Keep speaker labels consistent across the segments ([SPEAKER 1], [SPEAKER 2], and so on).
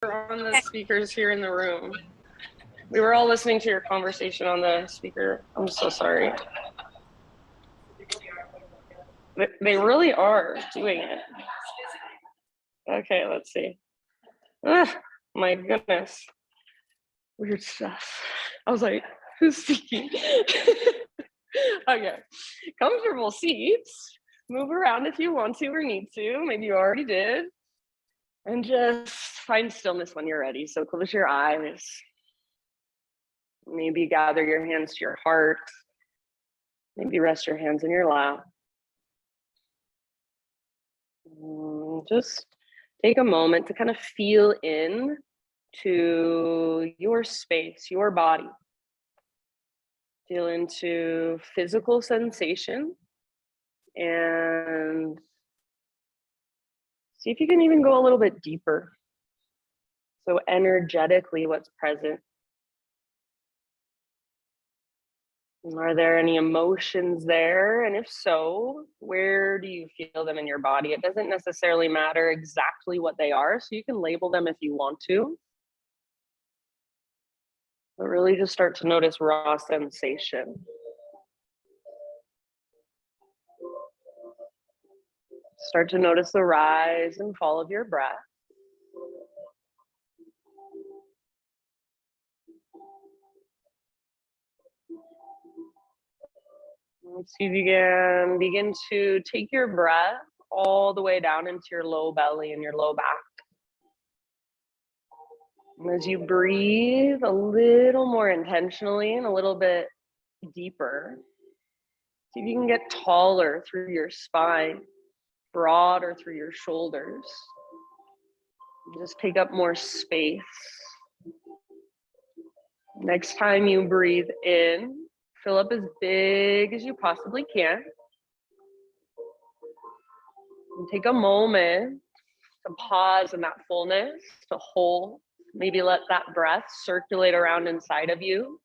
[SPEAKER 1] on the speakers here in the room. We were all listening to your conversation on the speaker. I'm so sorry. They really are doing it. Okay, let's see. Ugh, my goodness. Weird stuff. I was like, who's speaking? Okay, comfortable seats. Move around if you want to or need to. Maybe you already did. And just find stillness when you're ready. So close your eyes. Maybe gather your hands to your heart. Maybe rest your hands in your lap. Just take a moment to kind of feel in to your space, your body. Feel into physical sensation and see if you can even go a little bit deeper. So energetically, what's present? Are there any emotions there? And if so, where do you feel them in your body? It doesn't necessarily matter exactly what they are, so you can label them if you want to. But really just start to notice raw sensation. Start to notice the rise and fall of your breath. Let's see if you can begin to take your breath all the way down into your low belly and your low back. And as you breathe a little more intentionally and a little bit deeper, see if you can get taller through your spine, broader through your shoulders. Just take up more space. Next time you breathe in, fill up as big as you possibly can. And take a moment to pause in that fullness, to hold. Maybe let that breath circulate around inside of you.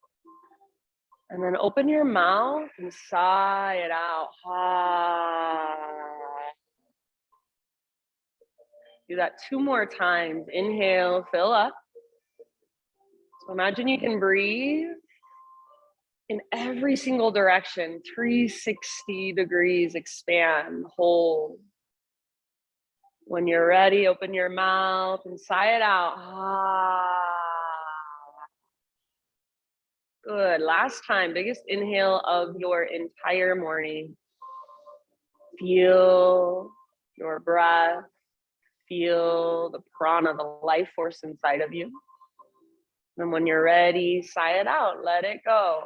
[SPEAKER 1] And then open your mouth and sigh it out. Do that 2 more times. Inhale, fill up. So imagine you can breathe in every single direction, 360 degrees, expand, hold. When you're ready, open your mouth and sigh it out. Good, last time, biggest inhale of your entire morning. Feel your breath, feel the prana, the life force inside of you. And when you're ready, sigh it out, let it go.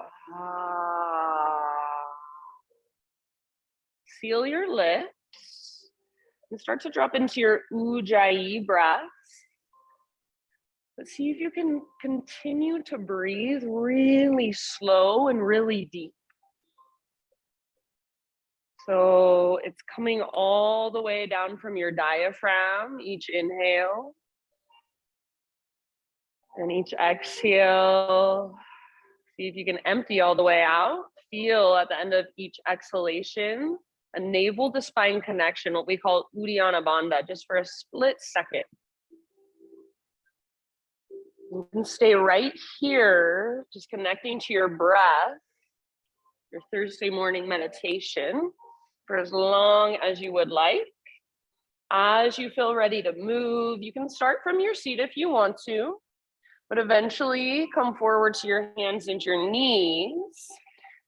[SPEAKER 1] Seal your lips and start to drop into your Ujjayi breaths. But see if you can continue to breathe really slow and really deep. So it's coming all the way down from your diaphragm, each inhale. And each exhale, see if you can empty all the way out. Feel at the end of each exhalation, a navel to spine connection, what we call Uddiyana Bandha, just for a split second. You can stay right here, just connecting to your breath, your Thursday morning meditation, for as long as you would like. As you feel ready to move, you can start from your seat if you want to, but eventually come forward to your hands and your knees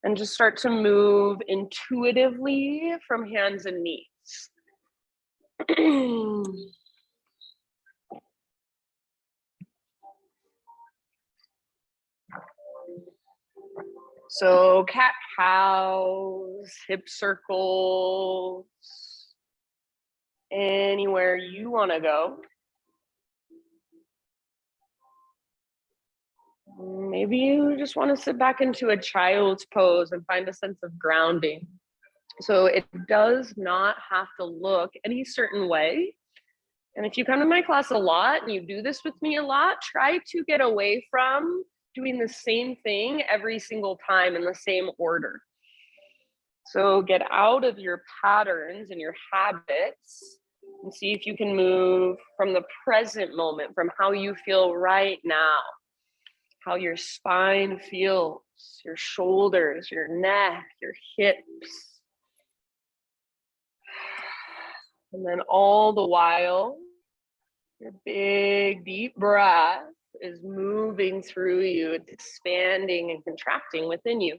[SPEAKER 1] and just start to move intuitively from hands and knees. So cat-cows, hip circles, anywhere you want to go. Maybe you just want to sit back into a child's pose and find a sense of grounding. So it does not have to look any certain way. And if you come to my class a lot and you do this with me a lot, try to get away from doing the same thing every single time in the same order. So get out of your patterns and your habits And see if you can move from the present moment, from how you feel right now, how your spine feels, your shoulders, your neck, your hips. And then all the while, your big, deep breath is moving through you. It's expanding and contracting within you.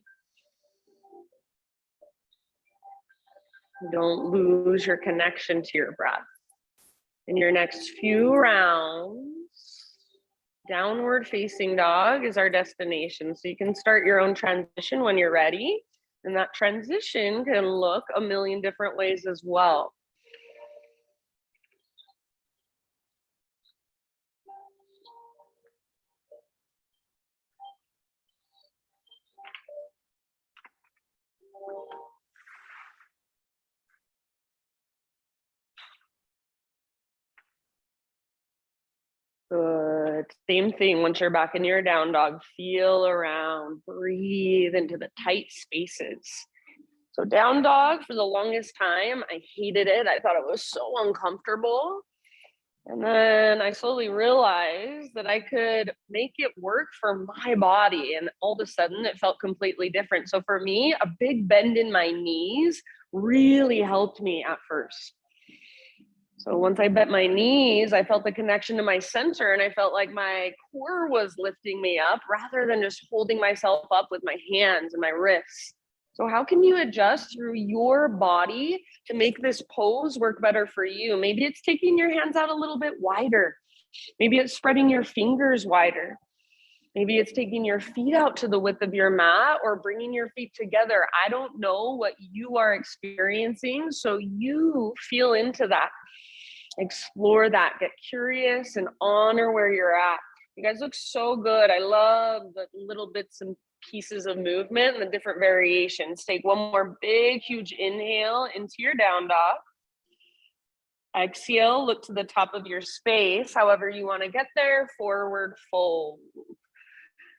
[SPEAKER 1] Don't lose your connection to your breath. In your next few rounds, downward facing dog is our destination. So you can start your own transition when you're ready. And that transition can look a million different ways as well. Good. Same thing. Once you're back in your down dog, feel around, breathe into the tight spaces. So down dog, for the longest time, I hated it. I thought it was so uncomfortable. And then I slowly realized that I could make it work for my body. And all of a sudden it felt completely different. So for me, a big bend in my knees really helped me at first. So once I bent my knees, I felt the connection to my center and I felt like my core was lifting me up rather than just holding myself up with my hands and my wrists. So how can you adjust through your body to make this pose work better for you? Maybe it's taking your hands out a little bit wider. Maybe it's spreading your fingers wider. Maybe it's taking your feet out to the width of your mat or bringing your feet together. I don't know what you are experiencing, so you feel into that. Explore that, get curious and honor where you're at. You guys look so good. I love the little bits and pieces of movement and the different variations. Take one more big, huge inhale into your down dog. Exhale, look to the top of your space, however you want to get there, forward fold.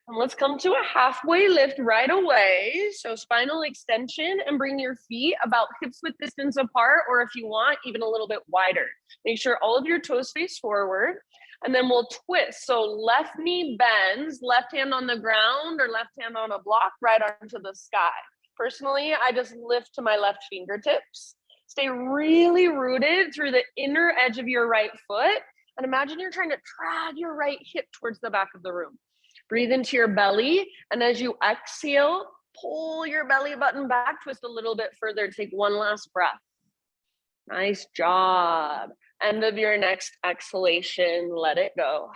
[SPEAKER 1] And let's come to a halfway lift right away. So spinal extension and bring your feet about hips width distance apart, or if you want, even a little bit wider. Make sure all of your toes face forward. And then we'll twist. So left knee bends, left hand on the ground or left hand on a block, right arm to the sky. Personally, I just lift to my left fingertips. Stay really rooted through the inner edge of your right foot. And imagine you're trying to drag your right hip towards the back of the room. Breathe into your belly. And as you exhale, pull your belly button back, twist a little bit further. Take one last breath. Nice job. End of your next exhalation, let it go.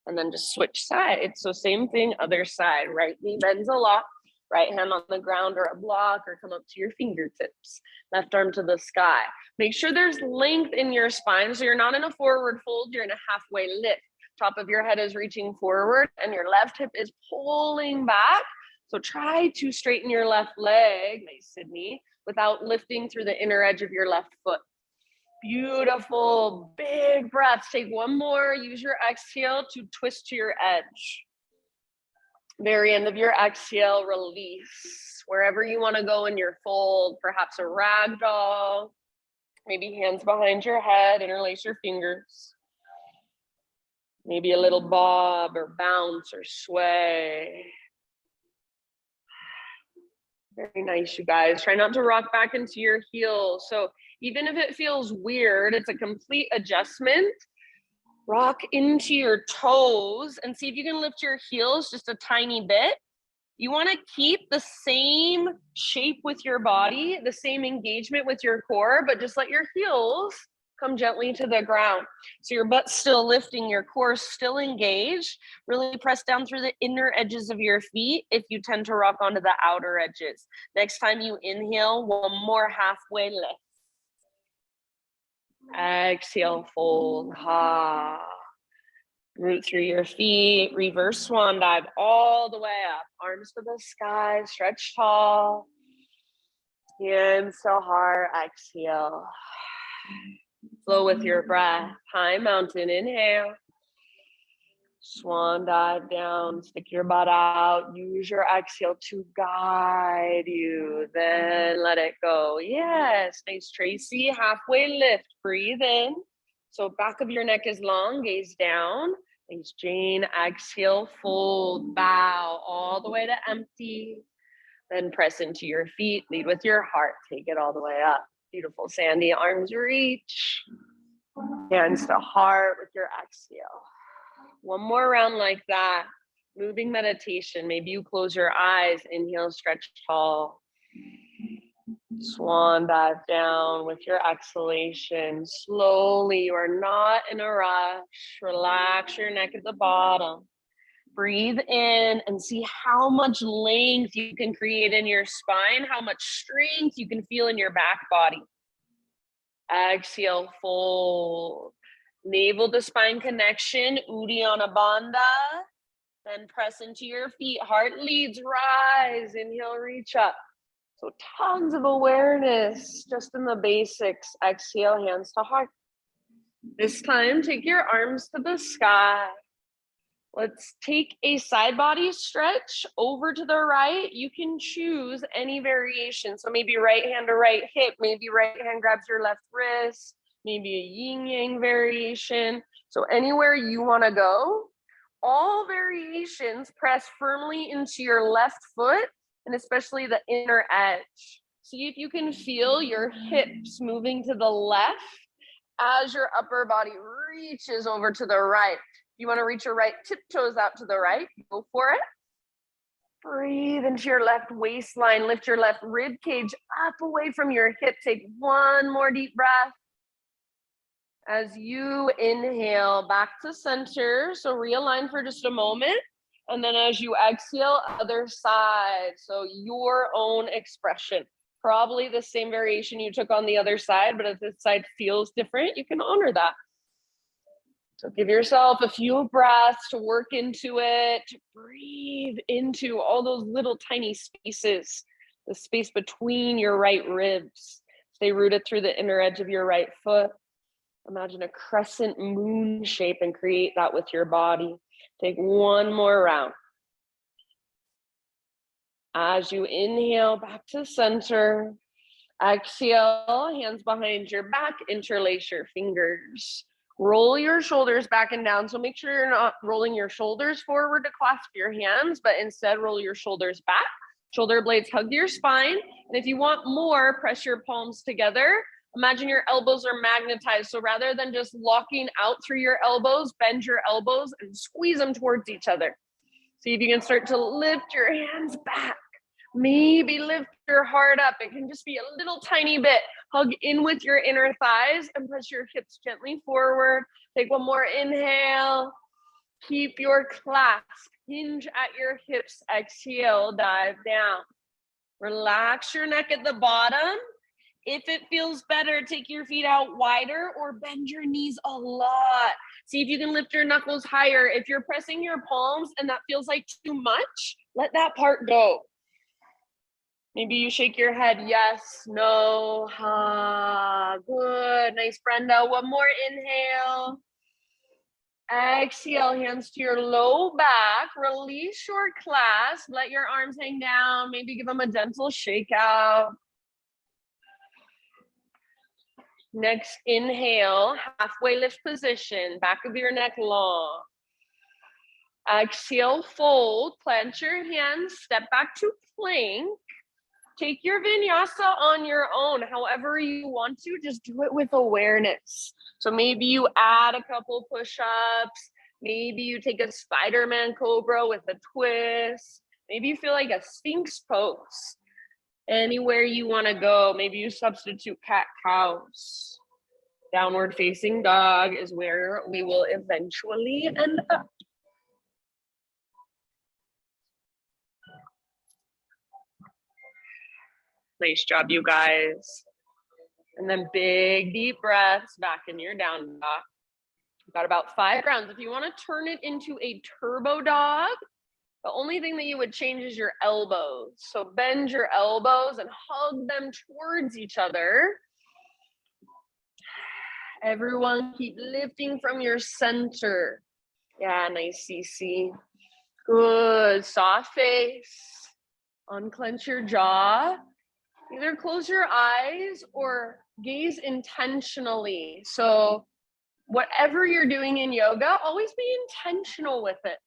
[SPEAKER 1] And then just switch sides. So same thing, other side. Right knee bends a lot. Right hand on the ground or a block, or come up to your fingertips. Left arm to the sky. Make sure there's length in your spine. So you're not in a forward fold, you're in a halfway lift. Top of your head is reaching forward and your left hip is pulling back. So try to straighten your left leg, nice Sydney, without lifting through the inner edge of your left foot. Beautiful, big breaths. Take one more, use your exhale to twist to your edge. Very end of your exhale, release. Wherever you want to go in your fold, perhaps a rag doll, maybe hands behind your head, interlace your fingers. Maybe a little bob or bounce or sway. Very nice, you guys. Try not to rock back into your heels. So even if it feels weird, it's a complete adjustment. Rock into your toes and see if you can lift your heels just a tiny bit. You want to keep the same shape with your body, the same engagement with your core, but just let your heels come gently to the ground. So your butt's still lifting, your core still engaged. Really press down through the inner edges of your feet if you tend to rock onto the outer edges. Next time you inhale, one more halfway lift. Exhale, fold. Ha. Root through your feet, reverse swan dive all the way up. Arms to the sky, stretch tall. Hands to heart, exhale. Flow with your breath. High mountain, inhale. Swan dive down, stick your butt out, use your exhale to guide you, then let it go. Yes, nice Tracy, halfway lift, breathe in. So back of your neck is long, gaze down. Thanks, Jane, exhale, fold, bow, all the way to empty. Then press into your feet, lead with your heart, take it all the way up. Beautiful, Sandy, arms reach, hands to heart with your exhale. One more round like that. Moving meditation. Maybe you close your eyes, inhale, stretch tall. Swan dive down with your exhalation. Slowly, you are not in a rush. Relax your neck at the bottom. Breathe in and see how much length you can create in your spine, how much strength you can feel in your back body. Exhale, fold. Navel to spine connection, Uddiyana Bandha. Then press into your feet, heart leads, rise. Inhale, reach up. So tons of awareness just in the basics. Exhale, hands to heart. This time, take your arms to the sky. Let's take a side body stretch over to the right. You can choose any variation. So maybe right hand to right hip, maybe right hand grabs your left wrist, maybe a yin yang variation. So anywhere you want to go, all variations press firmly into your left foot and especially the inner edge. See if you can feel your hips moving to the left as your upper body reaches over to the right. You want to reach your right tiptoes out to the right, go for it. Breathe into your left waistline, lift your left rib cage up away from your hip. Take one more deep breath. As you inhale, back to center. So realign for just a moment. And then as you exhale, other side. So your own expression. Probably the same variation you took on the other side, but if this side feels different, you can honor that. So give yourself a few breaths to work into it. Breathe into all those little tiny spaces, the space between your right ribs. Stay rooted through the inner edge of your right foot. Imagine a crescent moon shape and create that with your body. Take one more round. As you inhale, back to center. Exhale, hands behind your back, interlace your fingers. Roll your shoulders back and down. So make sure you're not rolling your shoulders forward to clasp your hands, but instead roll your shoulders back. Shoulder blades hug your spine. And if you want more, press your palms together. Imagine your elbows are magnetized. So rather than just locking out through your elbows, bend your elbows and squeeze them towards each other. See if you can start to lift your hands back. Maybe lift your heart up. It can just be a little tiny bit. Hug in with your inner thighs and press your hips gently forward. Take one more inhale. Keep your clasp. Hinge at your hips. Exhale, dive down. Relax your neck at the bottom. If it feels better, take your feet out wider or bend your knees a lot. See if you can lift your knuckles higher. If you're pressing your palms and that feels like too much, let that part go. Maybe you shake your head, yes, no, ha, good. Nice, Brenda. One more inhale. Exhale, hands to your low back. Release your clasp. Let your arms hang down. Maybe give them a gentle shake out. Next, inhale, halfway lift position, back of your neck long. Exhale, fold, plant your hands, step back to plank. Take your vinyasa on your own, however you want to, just do it with awareness. So maybe you add a couple push-ups, maybe you take a Spider-Man Cobra with a twist, maybe you feel like a Sphinx pose. Anywhere you want to go, maybe you substitute cat-cows. Downward facing dog is where we will eventually end up. Nice job, you guys. And then big, deep breaths back in your down dog. You've got about 5 rounds. If you want to turn it into a turbo dog, the only thing that you would change is your elbows. So bend your elbows and hug them towards each other. Everyone keep lifting from your center. Yeah, nice CC. Good. Soft face. Unclench your jaw. Either close your eyes or gaze intentionally. So whatever you're doing in yoga, always be intentional with it.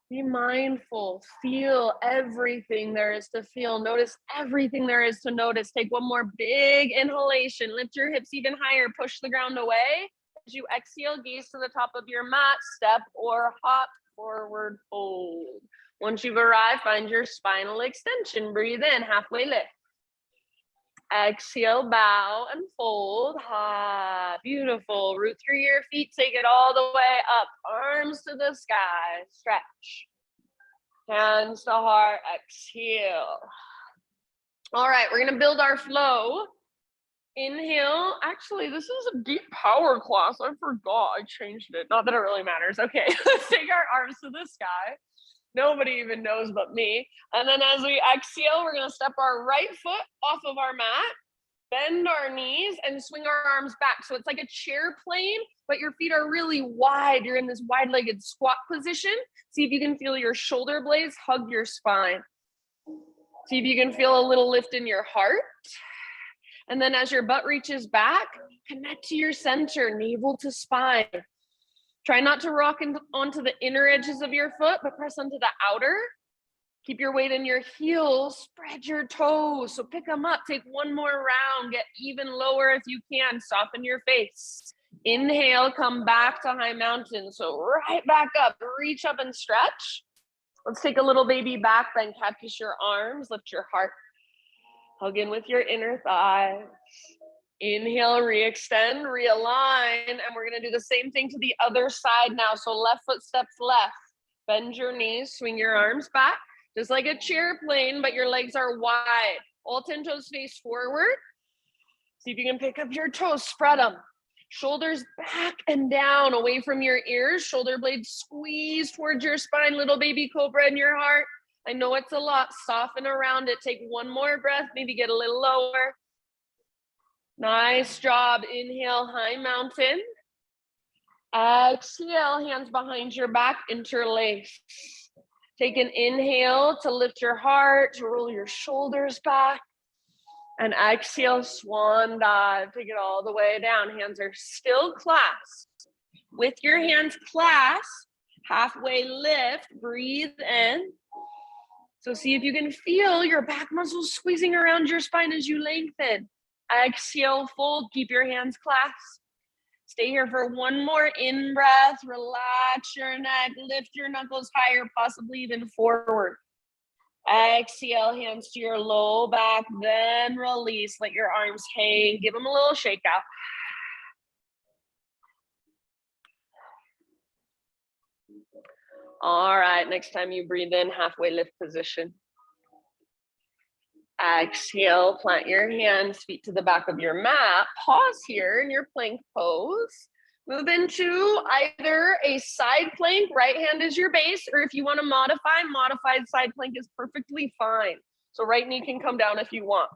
[SPEAKER 1] Be mindful, feel everything there is to feel. Notice everything there is to notice. Take one more big inhalation. Lift your hips even higher. Push the ground away. As you exhale, gaze to the top of your mat. Step or hop, forward fold. Once you've arrived, find your spinal extension. Breathe in, halfway lift. Exhale, bow and fold. Ha, beautiful. Root through your feet. Take it all the way up. Arms to the sky. Stretch. Hands to heart. Exhale. All right, we're going to build our flow. Inhale. Actually, this is a deep power class. I forgot. I changed it. Not that it really matters. Okay, let's take our arms to the sky. Nobody even knows but me. And then as we exhale, we're going to step our right foot off of our mat, bend our knees, and swing our arms back. So it's like a chair plane, but your feet are really wide. You're in this wide-legged squat position. See if you can feel your shoulder blades hug your spine. See if you can feel a little lift in your heart. And then as your butt reaches back, connect to your center, navel to spine. Try not to rock onto the inner edges of your foot, but press onto the outer. Keep your weight in your heels, spread your toes. So pick them up, take one more round, get even lower if you can, soften your face. Inhale, come back to high mountain. So right back up, reach up and stretch. Let's take a little baby back bend, cactus your arms, lift your heart. Hug in with your inner thighs. Inhale, re-extend, realign, and we're gonna do the same thing to the other side now. So left foot steps left, bend your knees, swing your arms back, just like a chair plane, but your legs are wide. All 10 toes face forward. See if you can pick up your toes, spread them. Shoulders back and down, away from your ears, shoulder blades squeeze towards your spine, little baby cobra in your heart. I know it's a lot, soften around it. Take one more breath, maybe get a little lower. Nice job. Inhale, high mountain. Exhale, hands behind your back, interlace. Take an inhale to lift your heart, to roll your shoulders back. And exhale, swan dive. Take it all the way down. Hands are still clasped. With your hands clasped, halfway lift, breathe in. So see if you can feel your back muscles squeezing around your spine as you lengthen. Exhale, fold, keep your hands clasped. Stay here for one more in breath. Relax your neck, lift your knuckles higher, possibly even forward. Exhale, hands to your low back, then release. Let your arms hang. Give them a little shake out. All right, next time you breathe in, halfway lift position. Exhale, plant your hands, feet to the back of your mat. Pause here in your plank pose. Move into either a side plank, right hand is your base, or if you want to modify, modified side plank is perfectly fine. So right knee can come down if you want.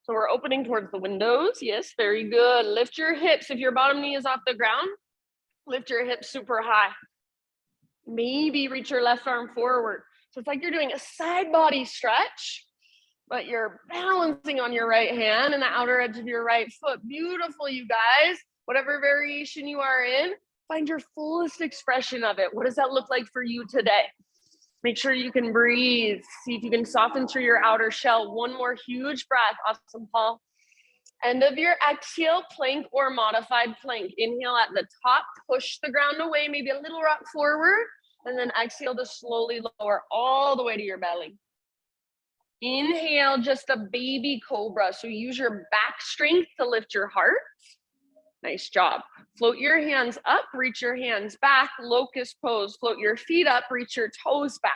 [SPEAKER 1] So we're opening towards the windows. Yes, very good. Lift your hips. If your bottom knee is off the ground, lift your hips super high. Maybe reach your left arm forward. So it's like you're doing a side body stretch, but you're balancing on your right hand and the outer edge of your right foot. Beautiful, you guys. Whatever variation you are in, find your fullest expression of it. What does that look like for you today? Make sure you can breathe. See if you can soften through your outer shell. One more huge breath. Awesome, Paul. End of your exhale, plank or modified plank. Inhale at the top, push the ground away, maybe a little rock forward, and then exhale to slowly lower all the way to your belly. Inhale, just a baby cobra. So use your back strength to lift your heart. Nice job. Float your hands up, reach your hands back, locust pose. Float your feet up, reach your toes back.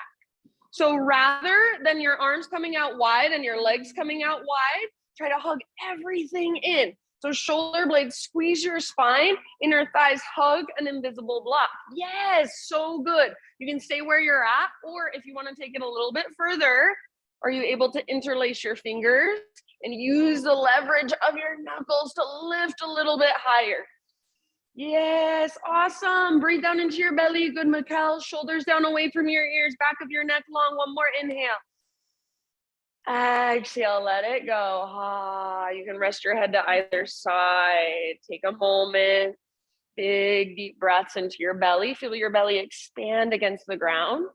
[SPEAKER 1] So rather than your arms coming out wide and your legs coming out wide, try to hug everything in. So shoulder blades squeeze your spine, inner thighs hug an invisible block. Yes, so good. You can stay where you're at, or if you want to take it a little bit further, are you able to interlace your fingers and use the leverage of your knuckles to lift a little bit higher? Yes, awesome. Breathe down into your belly. Good, Mikkel. Shoulders down away from your ears, back of your neck long. One more inhale. Exhale, let it go. Ah, you can rest your head to either side. Take a moment. Big, deep breaths into your belly. Feel your belly expand against the ground.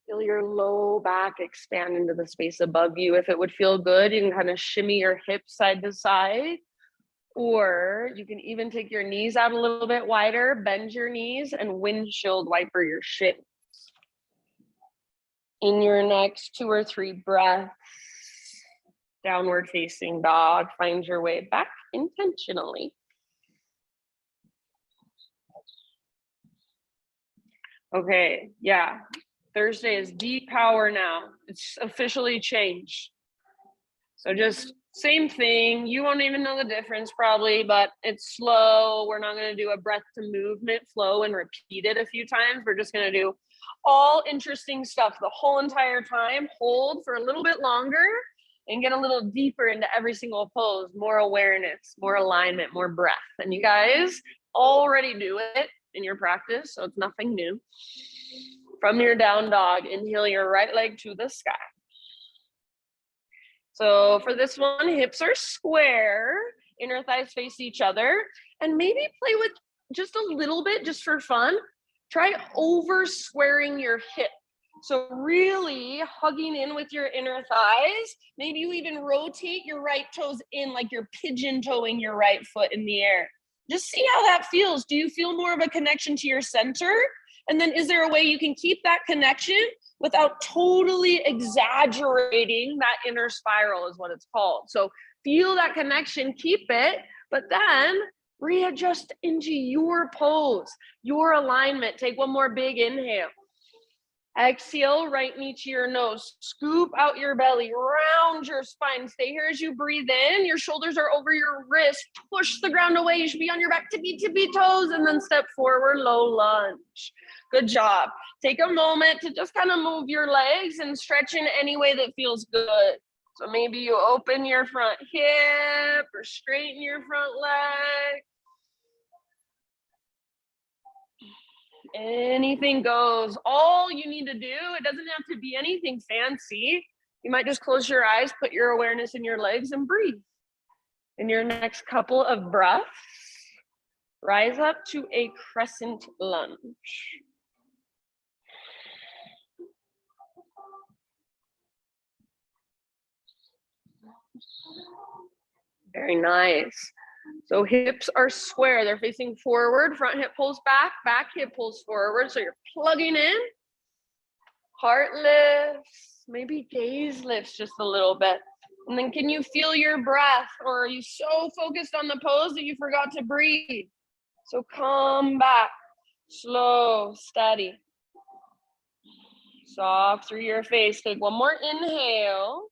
[SPEAKER 1] Feel your low back expand into the space above you. If it would feel good, you can kind of shimmy your hips side to side. Or you can even take your knees out a little bit wider, bend your knees, and windshield wiper your shins. In your next 2 or 3 breaths, downward facing dog, find your way back intentionally. Okay, yeah. Thursday is deep power now. It's officially changed. So just same thing. You won't even know the difference probably, but it's slow. We're not going to do a breath to movement flow and repeat it a few times. We're just going to do all interesting stuff the whole entire time. Hold for a little bit longer and get a little deeper into every single pose. More awareness, more alignment, more breath. And you guys already do it in your practice, so it's nothing new. From your down dog, inhale your right leg to the sky. So for this one, hips are square, inner thighs face each other, and maybe play with just a little bit, just for fun. Try over squaring your hip. So really hugging in with your inner thighs. Maybe you even rotate your right toes in like you're pigeon toeing your right foot in the air. Just see how that feels. Do you feel more of a connection to your center? And then is there a way you can keep that connection without totally exaggerating that inner spiral is what it's called. So feel that connection, keep it, but then readjust into your pose, your alignment. Take one more big inhale. Exhale, right knee to your nose. Scoop out your belly, round your spine. Stay here as you breathe in. Your shoulders are over your wrist. Push the ground away. You should be on your back, tippy toes, and then step forward, low lunge. Good job. Take a moment to just kind of move your legs and stretch in any way that feels good. So maybe you open your front hip or straighten your front leg. Anything goes. All you need to do, it doesn't have to be anything fancy. You might just close your eyes, put your awareness in your legs, and breathe. In your next couple of breaths, rise up to a crescent lunge. Very nice. So hips are square, they're facing forward, front hip pulls back, back hip pulls forward. So you're plugging in, heart lifts, maybe gaze lifts just a little bit. And then can you feel your breath, or are you so focused on the pose that you forgot to breathe? So come back, slow, steady. Soft through your face. Take one more inhale.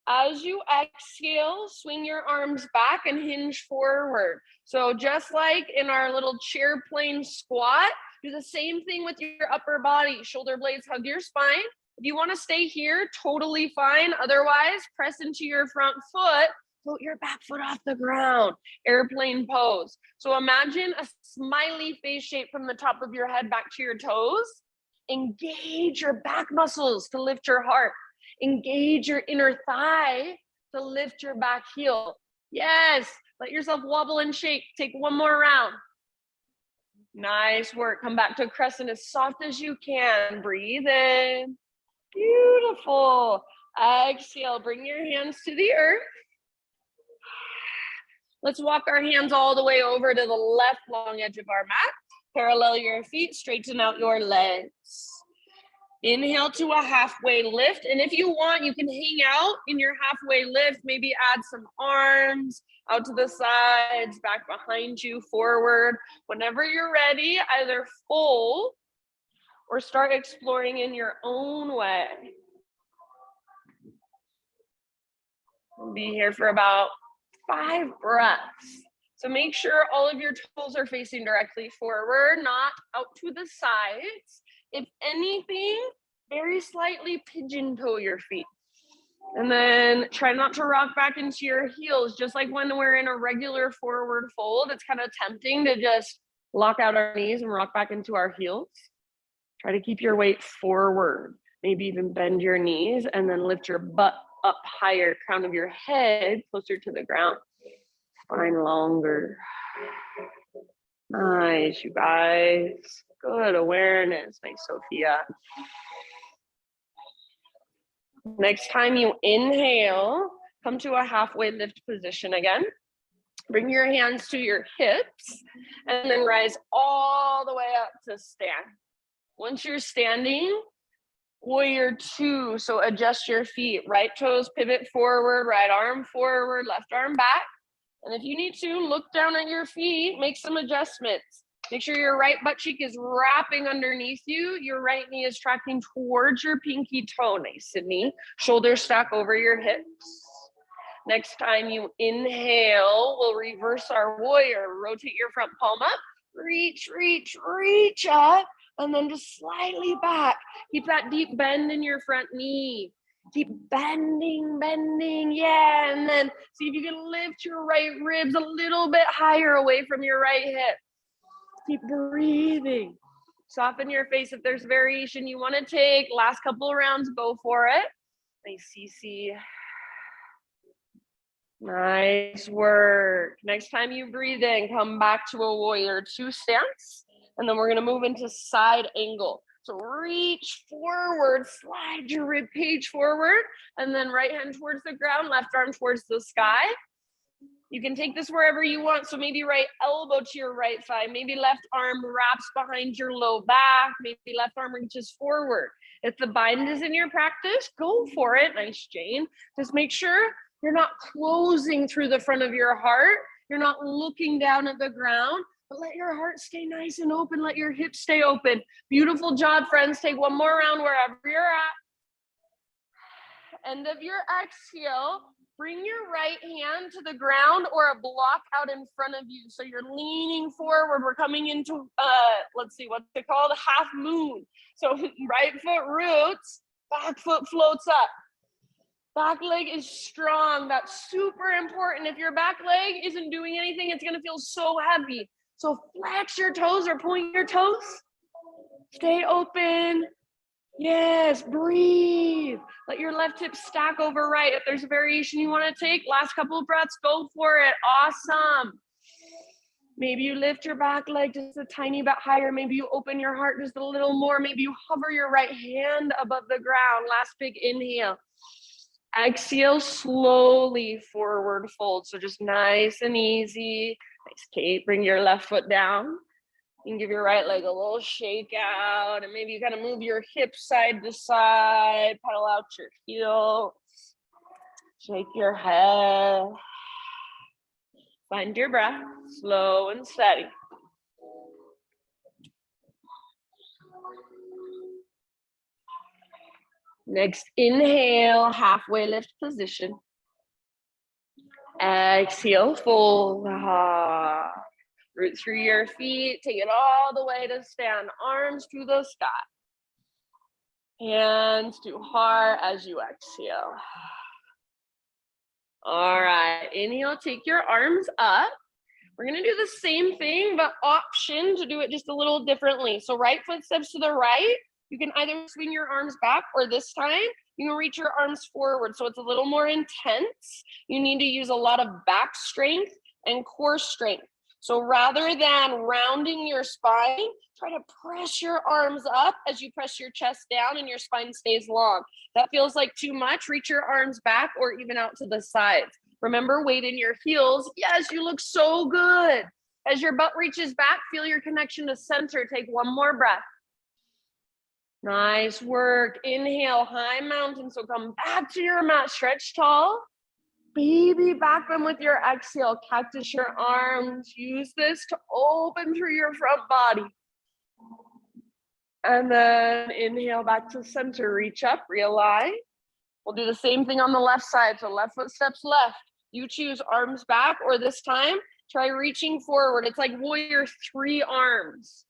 [SPEAKER 1] As you exhale, swing your arms back and hinge forward. So just like in our little chair plane squat, do the same thing with your upper body. Shoulder blades hug your spine. If you want to stay here, totally fine. Otherwise, press into your front foot. Float your back foot off the ground. Airplane pose. So imagine a smiley face shape from the top of your head back to your toes. Engage your back muscles to lift your heart. Engage your inner thigh to lift your back heel. Yes, let yourself wobble and shake. Take one more round. Nice work. Come back to a crescent as soft as you can. Breathe in. Beautiful. Exhale, bring your hands to the earth. Let's walk our hands all the way over to the left long edge of our mat. Parallel your feet, straighten out your legs. Inhale to a halfway lift. And if you want, you can hang out in your halfway lift, maybe add some arms out to the sides, back behind you, forward. Whenever you're ready, either fold or start exploring in your own way. We'll be here for about 5 breaths. So make sure all of your toes are facing directly forward, not out to the sides. If anything, very slightly pigeon toe your feet. And then try not to rock back into your heels. Just like when we're in a regular forward fold, it's kind of tempting to just lock out our knees and rock back into our heels. Try to keep your weight forward. Maybe even bend your knees and then lift your butt up higher, crown of your head closer to the ground. Spine longer. Nice, you guys. Good awareness. Nice, Sophia. Next time you inhale, come to a halfway lift position again. Bring your hands to your hips and then rise all the way up to stand. Once you're standing, warrior two. So adjust your feet. Right toes pivot forward, right arm forward, left arm back. And if you need to, look down at your feet, make some adjustments. Make sure your right butt cheek is wrapping underneath you. Your right knee is tracking towards your pinky toe. Nice, Sydney. Shoulders stack over your hips. Next time you inhale, we'll reverse our warrior. Rotate your front palm up. Reach, reach, reach up. And then just slightly back. Keep that deep bend in your front knee. Keep bending, bending. Yeah. And then see if you can lift your right ribs a little bit higher away from your right hip. Keep breathing. Soften your face. If there's variation you want to take, last couple of rounds, go for it. Nice, Cece. Nice work. Next time you breathe in, come back to a warrior two stance. And then we're going to move into side angle. So reach forward, slide your rib cage forward, and then right hand towards the ground, left arm towards the sky. You can take this wherever you want. So maybe right elbow to your right thigh, maybe left arm wraps behind your low back, maybe left arm reaches forward. If the bind is in your practice, go for it. Nice, Jane. Just make sure you're not closing through the front of your heart. You're not looking down at the ground, but let your heart stay nice and open. Let your hips stay open. Beautiful job, friends. Take one more round wherever you're at. End of your exhale. Bring your right hand to the ground or a block out in front of you. So you're leaning forward. We're coming into, let's see, what's it called? Half moon. So right foot roots, back foot floats up. Back leg is strong. That's super important. If your back leg isn't doing anything, it's going to feel so heavy. So flex your toes or point your toes. Stay open. Yes, breathe. Let your left hip stack over right. If there's a variation you want to take, last couple of breaths, go for it. Awesome. Maybe you lift your back leg just a tiny bit higher. Maybe you open your heart just a little more. Maybe you hover your right hand above the ground. Last big inhale. Exhale, slowly forward fold. So just nice and easy. Nice, Kate. Bring your left foot down. You can give your right leg a little shake out, and maybe you kind of move your hips side to side, pedal out your heels, shake your head. Find your breath, slow and steady. Next, inhale, halfway lift position. Exhale, fold. Root through your feet, take it all the way to stand, arms to the sky. Hands to heart as you exhale. All right, inhale, take your arms up. We're gonna do the same thing, but option to do it just a little differently. So right foot steps to the right. You can either swing your arms back, or this time you can reach your arms forward. So it's a little more intense. You need to use a lot of back strength and core strength. So rather than rounding your spine, try to press your arms up as you press your chest down and your spine stays long. That feels like too much. Reach your arms back or even out to the sides. Remember, weight in your heels. Yes, you look so good. As your butt reaches back, feel your connection to center. Take one more breath. Nice work. Inhale, high mountain. So come back to your mat, stretch tall. Baby back bend with your exhale. Cactus your arms. Use this to open through your front body. And then inhale back to center. Reach up, realign. We'll do the same thing on the left side. So left foot steps left. You choose arms back, or this time, try reaching forward. It's like warrior three arms.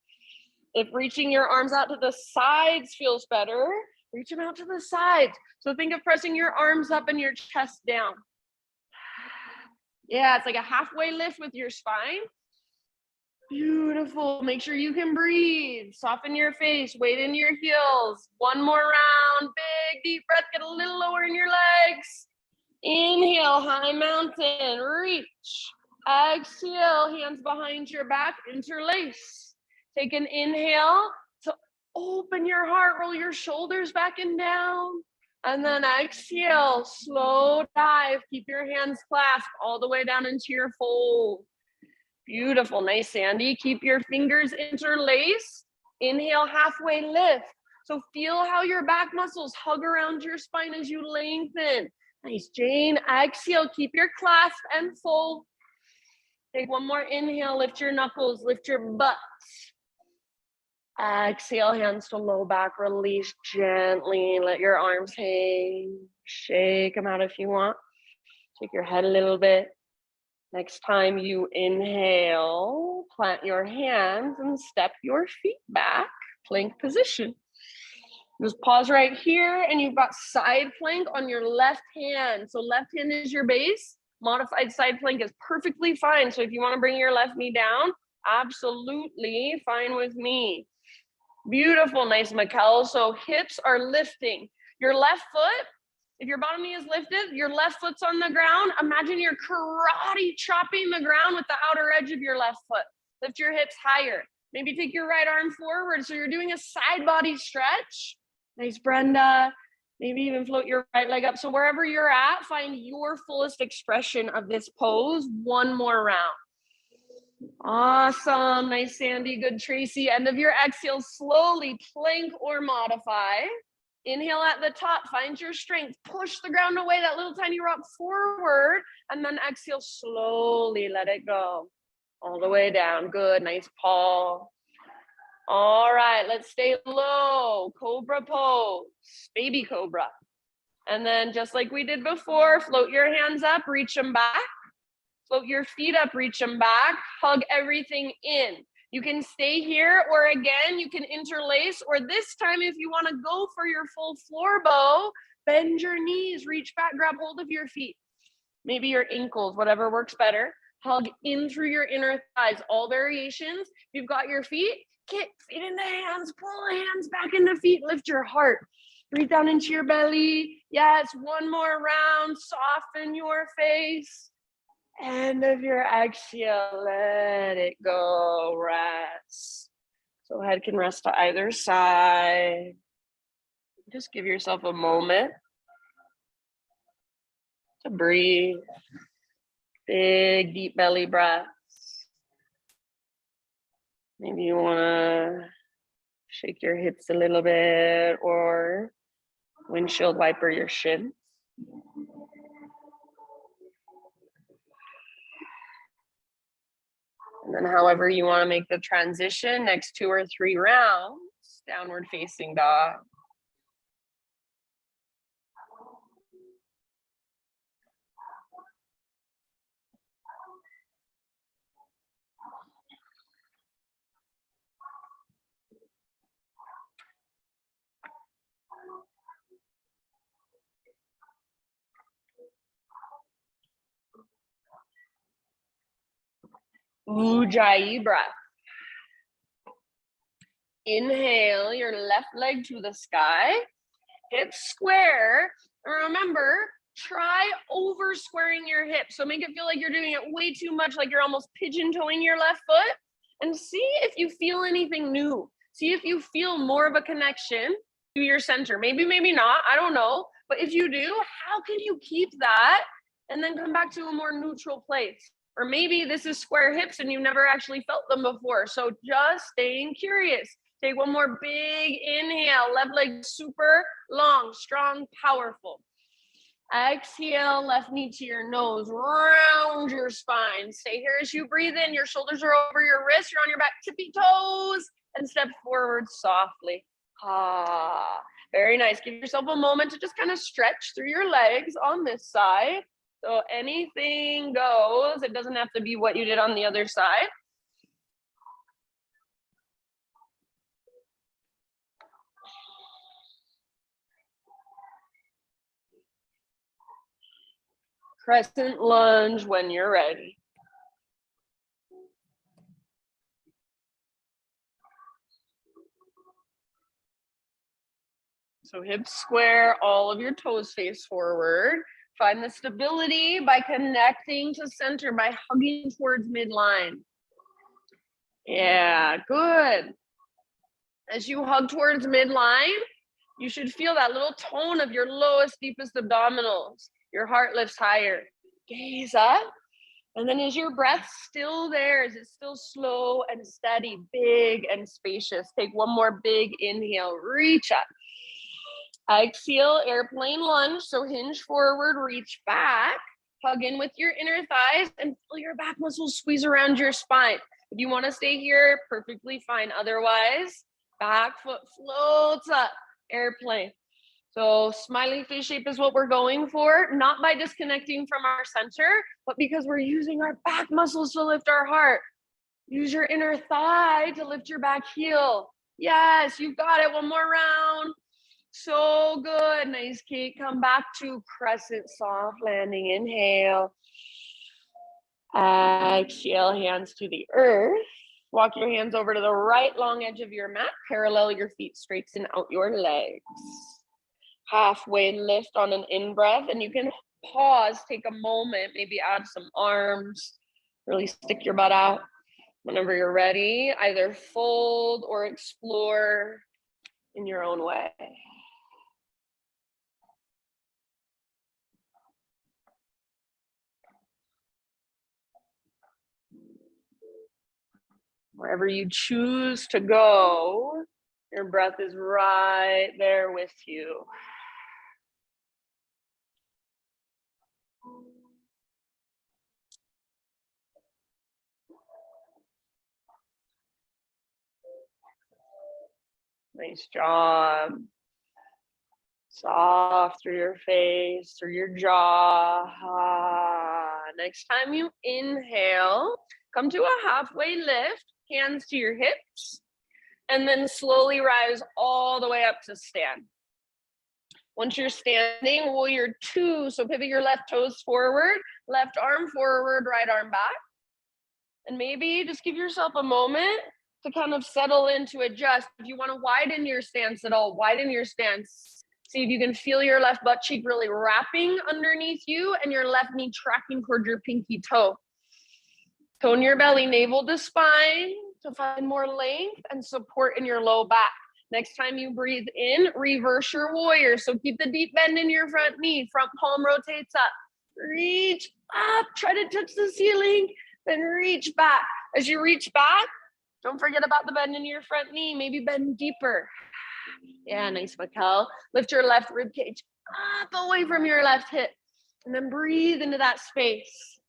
[SPEAKER 1] If reaching your arms out to the sides feels better, Reach them out to the sides. So think of pressing your arms up and your chest down. Yeah, it's like a halfway lift with your spine. Beautiful. Make sure you can breathe. Soften your face. Weight in your heels. One more round. Big, deep breath. Get a little lower in your legs. Inhale, high mountain. Reach. Exhale, hands behind your back. Interlace. Take an inhale to open your heart. Roll your shoulders back and down. And then exhale, slow dive. Keep your hands clasped all the way down into your fold. Beautiful, nice, Sandy. Keep your fingers interlaced. Inhale, halfway lift. So feel how your back muscles hug around your spine as you lengthen. Nice, Jane. Exhale, keep your clasp and fold. Take one more inhale, lift your knuckles, lift your butt. Exhale, hands to low back, release gently. Let your arms hang. Shake them out if you want. Shake your head a little bit. Next time you inhale, plant your hands and step your feet back, plank position. Just pause right here, and you've got side plank on your left hand. So left hand is your base. Modified side plank is perfectly fine. So if you want to bring your left knee down, absolutely fine with me. Beautiful, nice, Mikkel. So hips are lifting. Your left foot, if your bottom knee is lifted, your left foot's on the ground. Imagine you're karate chopping the ground with the outer edge of your left foot. Lift your hips higher. Maybe take your right arm forward. So you're doing a side body stretch. Nice, Brenda. Maybe even float your right leg up. So wherever you're at, find your fullest expression of this pose. One more round. Awesome. Nice, Sandy. Good, Tracy. End of your exhale, slowly plank or modify. Inhale at the top, find your strength. Push the ground away, that little tiny rock forward, and then exhale, slowly let it go. All the way down. Good, nice, Paul. All right, let's stay low. Cobra pose, baby cobra. And then just like we did before, float your hands up, reach them back. Float your feet up, reach them back. Hug everything in. You can stay here, or again, you can interlace, or this time, if you want to go for your full floor bow, bend your knees, reach back, grab hold of your feet. Maybe your ankles, whatever works better. Hug in through your inner thighs, all variations. If you've got your feet, kick feet into hands, pull hands back into feet, lift your heart. Breathe down into your belly. Yes, one more round, soften your face. End of your exhale, let it go, rest. So head can rest to either side. Just give yourself a moment to breathe. Big, deep belly breaths. Maybe you want to shake your hips a little bit, or windshield wiper your shins. And then however you want to make the transition, next 2 or 3 rounds, downward facing dog. Ujjayi breath. Inhale your left leg to the sky, hips square. And remember, try over squaring your hips. So make it feel like you're doing it way too much, like you're almost pigeon toeing your left foot. And see if you feel anything new. See if you feel more of a connection to your center. Maybe, maybe not, I don't know. But if you do, how can you keep that and then come back to a more neutral place? Or maybe this is square hips and you've never actually felt them before. So just staying curious. Take one more big inhale. Left leg super long, strong, powerful. Exhale, left knee to your nose. Round your spine. Stay here as you breathe in. Your shoulders are over your wrists. You're on your back, tippy toes. And step forward softly. Ah, very nice. Give yourself a moment to just kind of stretch through your legs on this side. So anything goes. It doesn't have to be what you did on the other side. Crescent lunge when you're ready. So hips square, all of your toes face forward. Find the stability by connecting to center, by hugging towards midline. Yeah, good. As you hug towards midline, you should feel that little tone of your lowest, deepest abdominals. Your heart lifts higher. Gaze up. And then is your breath still there? Is it still slow and steady, big and spacious? Take one more big inhale. Reach up. Exhale, airplane lunge. So hinge forward, reach back. Hug in with your inner thighs and feel your back muscles squeeze around your spine. If you want to stay here, perfectly fine. Otherwise, back foot floats up, airplane. So smiley face shape is what we're going for, not by disconnecting from our center, but because we're using our back muscles to lift our heart. Use your inner thigh to lift your back heel. Yes, you've got it. One more round. So good. Nice, Kate. Come back to crescent soft landing. Inhale. Exhale, hands to the earth. Walk your hands over to the right long edge of your mat. Parallel your feet, straighten out your legs. Halfway lift on an in-breath, and you can pause, take a moment, maybe add some arms, really stick your butt out. Whenever you're ready, either fold or explore in your own way. Wherever you choose to go, your breath is right there with you. Nice job. Soft through your face, through your jaw. Next time you inhale, come to a halfway lift, hands to your hips, and then slowly rise all the way up to stand. Once you're standing, warrior two. So pivot your left toes forward, left arm forward, right arm back. And maybe just give yourself a moment to kind of settle in, to adjust. If you want to widen your stance at all, widen your stance. See if you can feel your left butt cheek really wrapping underneath you and your left knee tracking toward your pinky toe. Tone your belly, navel to spine to find more length and support in your low back. Next time you breathe in, reverse your warrior. So keep the deep bend in your front knee. Front palm rotates up. Reach up. Try to touch the ceiling. Then reach back. As you reach back, don't forget about the bend in your front knee. Maybe bend deeper. Yeah, nice, Mikkel. Lift your left rib cage up away from your left hip. And then breathe into that space.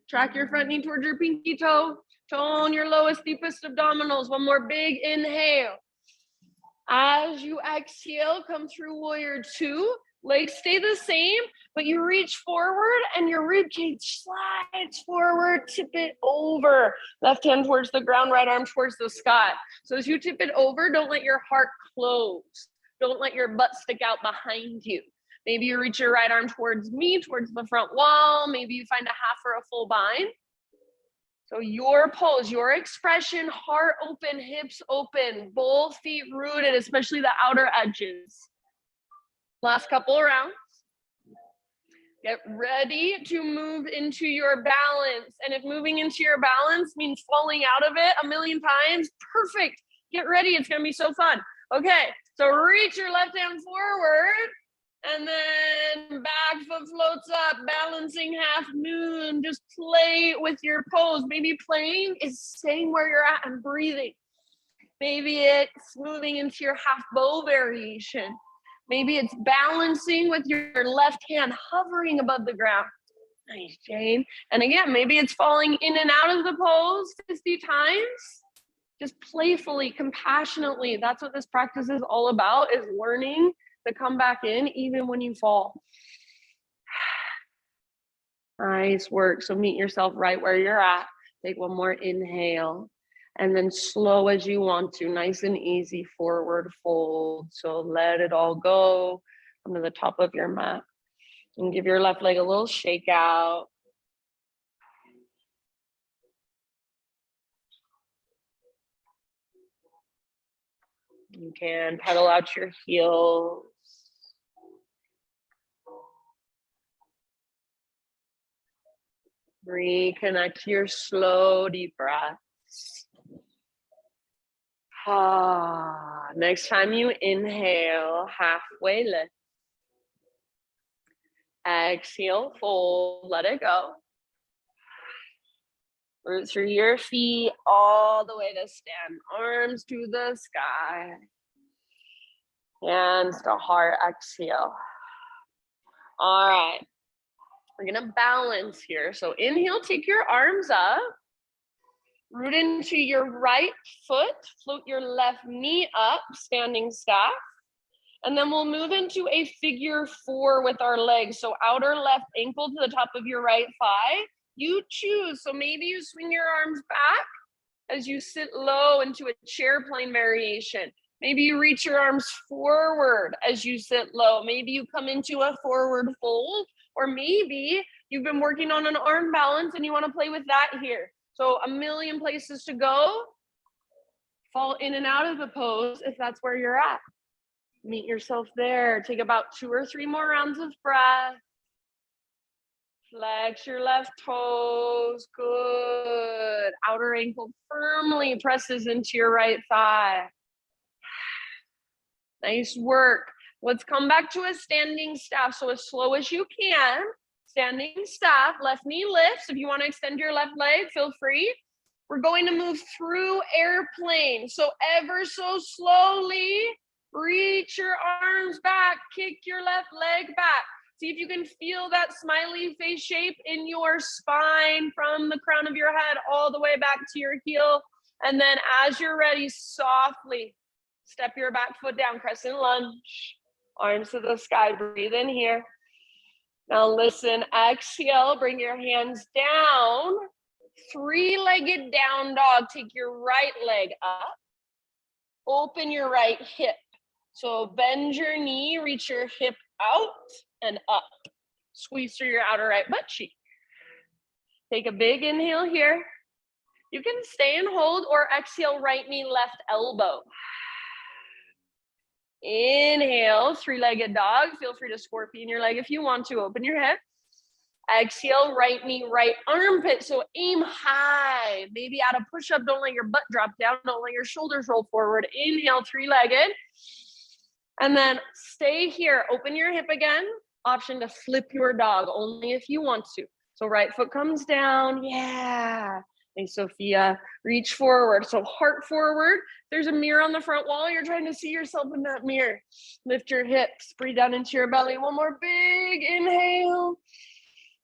[SPEAKER 1] Track your front knee towards your pinky toe. Tone your lowest, deepest abdominals. One more big inhale. As you exhale, come through warrior two. Legs stay the same, but you reach forward and your rib cage slides forward, tip it over. Left hand towards the ground, right arm towards the sky. So as you tip it over, don't let your heart close. Don't let your butt stick out behind you. Maybe you reach your right arm towards me, towards the front wall. Maybe you find a half or a full bind. So your pose, your expression, heart open, hips open, both feet rooted, especially the outer edges. Last couple rounds. Get ready to move into your balance. And if moving into your balance means falling out of it a million times, perfect. Get ready, it's gonna be so fun. Okay, so reach your left hand forward and then back foot floats up, balancing half moon. Just play with your pose. Maybe playing is staying where you're at and breathing. Maybe it's moving into your half bow variation. Maybe it's balancing with your left hand hovering above the ground. Nice, Jane. And again, maybe it's falling in and out of the pose 50 times. Just playfully, compassionately. That's what this practice is all about, is learning to come back in even when you fall. Nice work. So meet yourself right where you're at. Take one more inhale. And then slow as you want to, nice and easy, forward fold. So let it all go onto the top of your mat. And give your left leg a little shake out. You can pedal out your heels. Reconnect to your slow, deep breaths. Next time you inhale, halfway lift. Exhale, fold, let it go. Root through your feet all the way to stand. Arms to the sky. Hands to heart, exhale. All right. We're gonna balance here. So inhale, take your arms up. Root into your right foot. Float your left knee up, standing staff. And then we'll move into a figure 4 with our legs. So outer left ankle to the top of your right thigh. You choose. So maybe you swing your arms back as you sit low into a chair plane variation. Maybe you reach your arms forward as you sit low. Maybe you come into a forward fold, or maybe you've been working on an arm balance and you want to play with that here. So a million places to go. Fall in and out of the pose if that's where you're at. Meet yourself there. Take about 2 or 3 more rounds of breath. Flex your left toes. Good. Outer ankle firmly presses into your right thigh. Nice work. Let's come back to a standing staff. So as slow as you can. Standing staff. Left knee lifts. If you want to extend your left leg, feel free. We're going to move through airplane. So ever so slowly. Reach your arms back, kick your left leg back. See if you can feel that smiley face shape in your spine from the crown of your head all the way back to your heel. And then as you're ready, softly step your back foot down, crescent lunge. Arms to the sky, breathe in here. Now listen, exhale, bring your hands down. 3-legged down dog, take your right leg up. Open your right hip. So bend your knee, reach your hip out and up. Squeeze through your outer right butt cheek. Take a big inhale here. You can stay and hold or exhale, right knee, left elbow. Inhale, 3-legged dog. Feel free to scorpion your leg if you want to. Open your hip. Exhale, right knee, right armpit. So aim high. Maybe add a push-up. Don't let your butt drop down. Don't let your shoulders roll forward. Inhale, 3-legged. And then stay here, open your hip again. Option to flip your dog, only if you want to. So right foot comes down, yeah. Hey, Sophia, reach forward. So heart forward. There's a mirror on the front wall. You're trying to see yourself in that mirror. Lift your hips, breathe down into your belly. One more big inhale.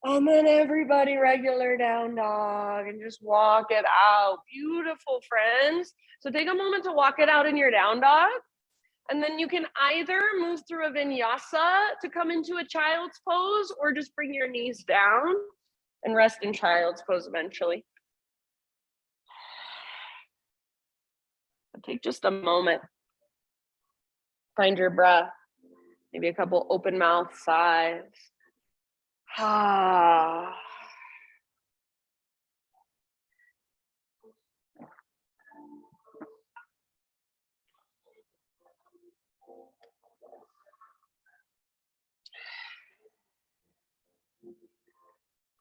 [SPEAKER 1] And then everybody regular down dog and just walk it out. Beautiful, friends. So take a moment to walk it out in your down dog. And then you can either move through a vinyasa to come into a child's pose or just bring your knees down and rest in child's pose eventually. Take just a moment. Find your breath. Maybe a couple open mouth sighs.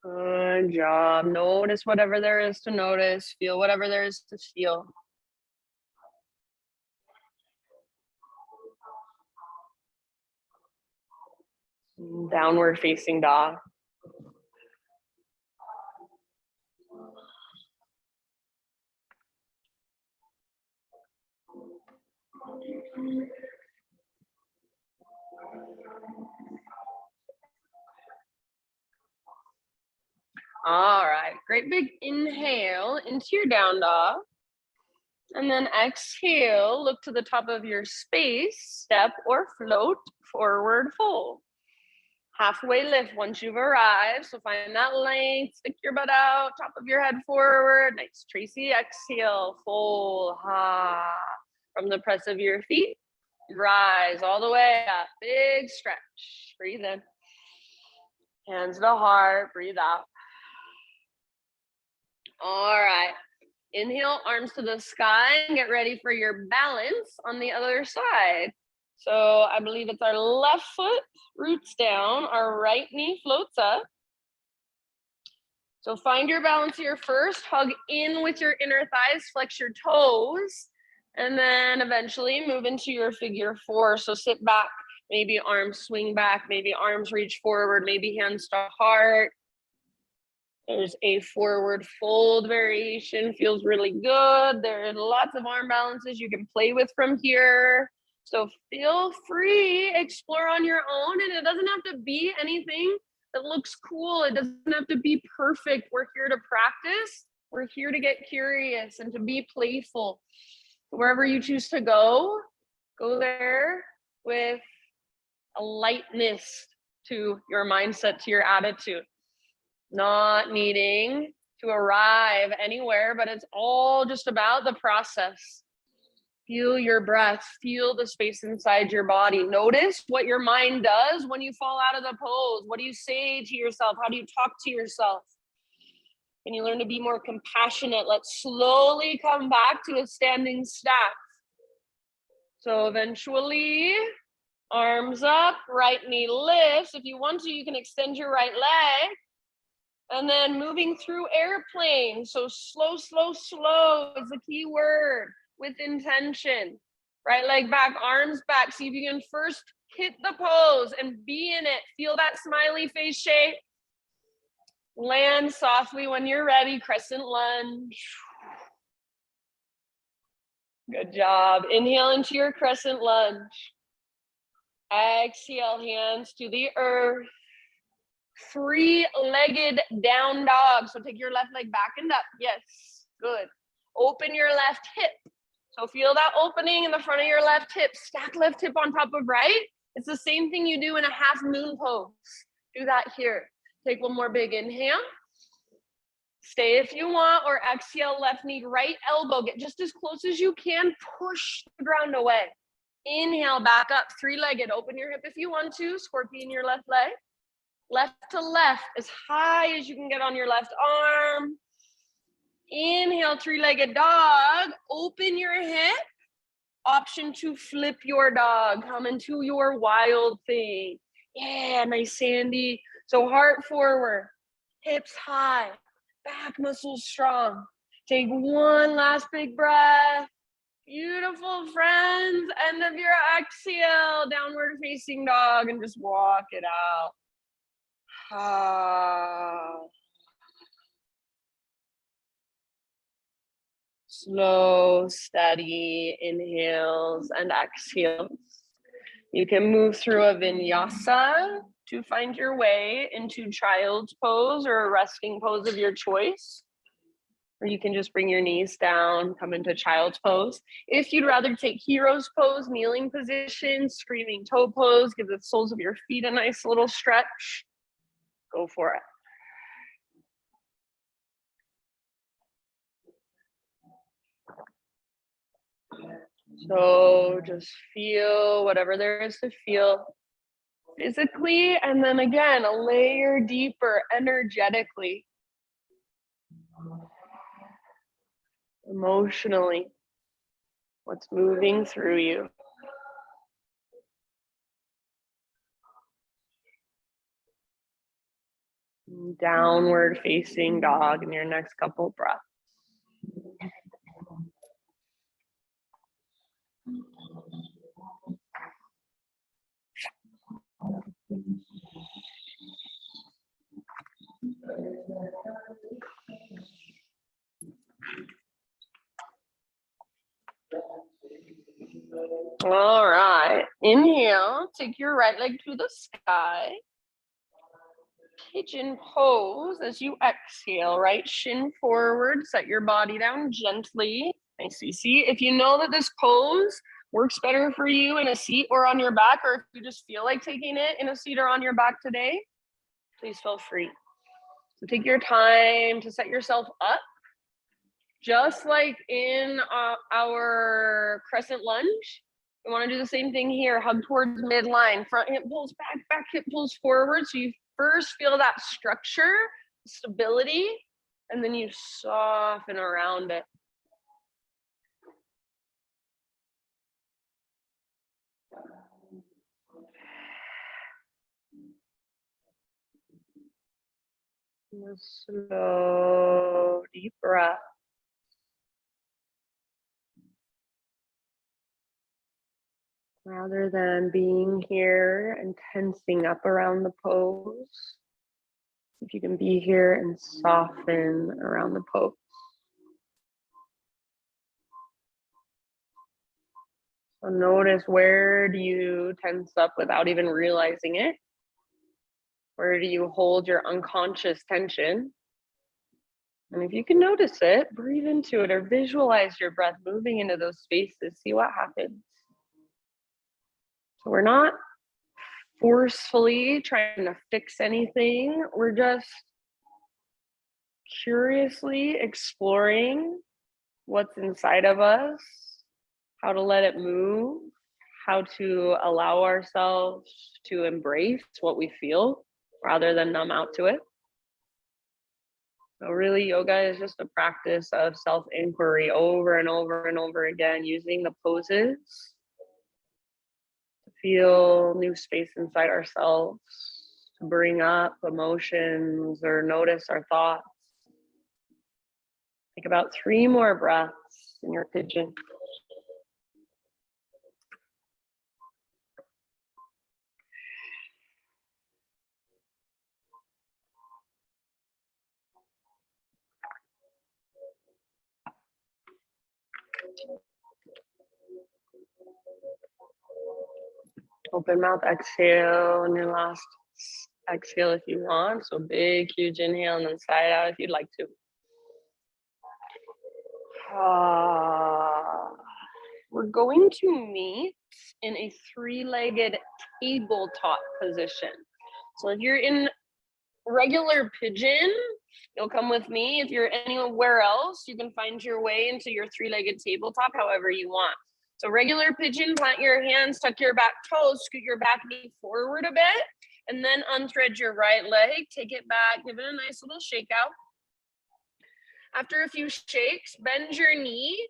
[SPEAKER 1] Good job. Notice whatever there is to notice. Feel whatever there is to feel. Downward facing dog. All right, great big inhale into your down dog. And then exhale, look to the top of your space, step or float, forward fold. Halfway lift once you've arrived. So find that length, stick your butt out, top of your head forward. Nice, Tracy, exhale, fold, From the press of your feet, rise all the way up, big stretch, breathe in. Hands to heart, breathe out. All right. Inhale, arms to the sky, and get ready for your balance on the other side. So I believe it's our left foot roots down, our right knee floats up. So find your balance here first, hug in with your inner thighs, flex your toes, and then eventually move into your figure four. So sit back, maybe arms swing back, maybe arms reach forward, maybe hands to heart. There's a forward fold variation, feels really good. There are lots of arm balances you can play with from here. So feel free, explore on your own, and it doesn't have to be anything that looks cool. It doesn't have to be perfect. We're here to practice. We're here to get curious and to be playful. Wherever you choose to go there with a lightness to your mindset, to your attitude. Not needing to arrive anywhere, but it's all just about the process. Feel your breath, feel the space inside your body. Notice what your mind does when you fall out of the pose. What do you say to yourself? How do you talk to yourself? Can you learn to be more compassionate? Let's slowly come back to a standing staff. So eventually, arms up, right knee lifts. If you want to, you can extend your right leg. And then moving through airplane. So slow, slow, slow is the key word, with intention. Right leg back, arms back. See if you can first hit the pose and be in it. Feel that smiley face shape. Land softly when you're ready, crescent lunge. Good job. Inhale into your crescent lunge. Exhale, hands to the earth. Three-legged down dog. So take your left leg back and up. Yes, good. Open your left hip. So feel that opening in the front of your left hip. Stack left hip on top of right. It's the same thing you do in a half moon pose. Do that here. Take one more big inhale. Stay if you want, or exhale, left knee, right elbow. Get just as close as you can. Push the ground away. Inhale, back up, three-legged. Open your hip if you want to. Scorpion your left leg. Left to left, as high as you can get on your left arm. Inhale, three-legged dog. Open your hip. Option to flip your dog. Come into your wild thing. Yeah, nice, Sandy. So heart forward, hips high, back muscles strong. Take one last big breath. Beautiful, friends. End of your exhale, downward facing dog, and just walk it out. Slow, steady inhales and exhales. You can move through a vinyasa to find your way into child's pose or a resting pose of your choice. Or you can just bring your knees down, come into child's pose. If you'd rather take hero's pose, kneeling position, screaming toe pose, give the soles of your feet a nice little stretch. Go for it. So just feel whatever there is to feel physically, and then again, a layer deeper energetically, emotionally, what's moving through you. Downward facing dog in your next couple breaths. All right, inhale, take your right leg to the sky. Pigeon pose as you exhale, right shin forward, set your body down gently. Nice, see, if you know that this pose works better for you in a seat or on your back, or if you just feel like taking it in a seat or on your back today, please feel free. So take your time to set yourself up. Just like in our crescent lunge, we want to do the same thing here. Hug towards midline, front hip pulls back, back hip pulls forward. So you first feel that structure, stability, and then you soften around it. Slow, deep breath. Rather than being here and tensing up around the pose, if you can be here and soften around the pose. So notice, where do you tense up without even realizing it? Where do you hold your unconscious tension? And if you can notice it, breathe into it or visualize your breath moving into those spaces. See what happens. So we're not forcefully trying to fix anything. We're just curiously exploring what's inside of us, how to let it move, how to allow ourselves to embrace what we feel rather than numb out to it. So really, yoga is just a practice of self-inquiry over and over and over again, using the poses to feel new space inside ourselves, to bring up emotions or notice our thoughts. Take about 3 more breaths in your pigeon. Open mouth exhale, and your last exhale if you want. So big, huge inhale, and then side out if you'd like to. We're going to meet in a 3-legged tabletop position. So if you're in regular pigeon, you'll come with me. If you're anywhere else, you can find your way into your 3-legged tabletop however you want. So regular pigeon, plant your hands, tuck your back toes, scoot your back knee forward a bit, and then unthread your right leg, take it back, give it a nice little shake out. After a few shakes, bend your knee,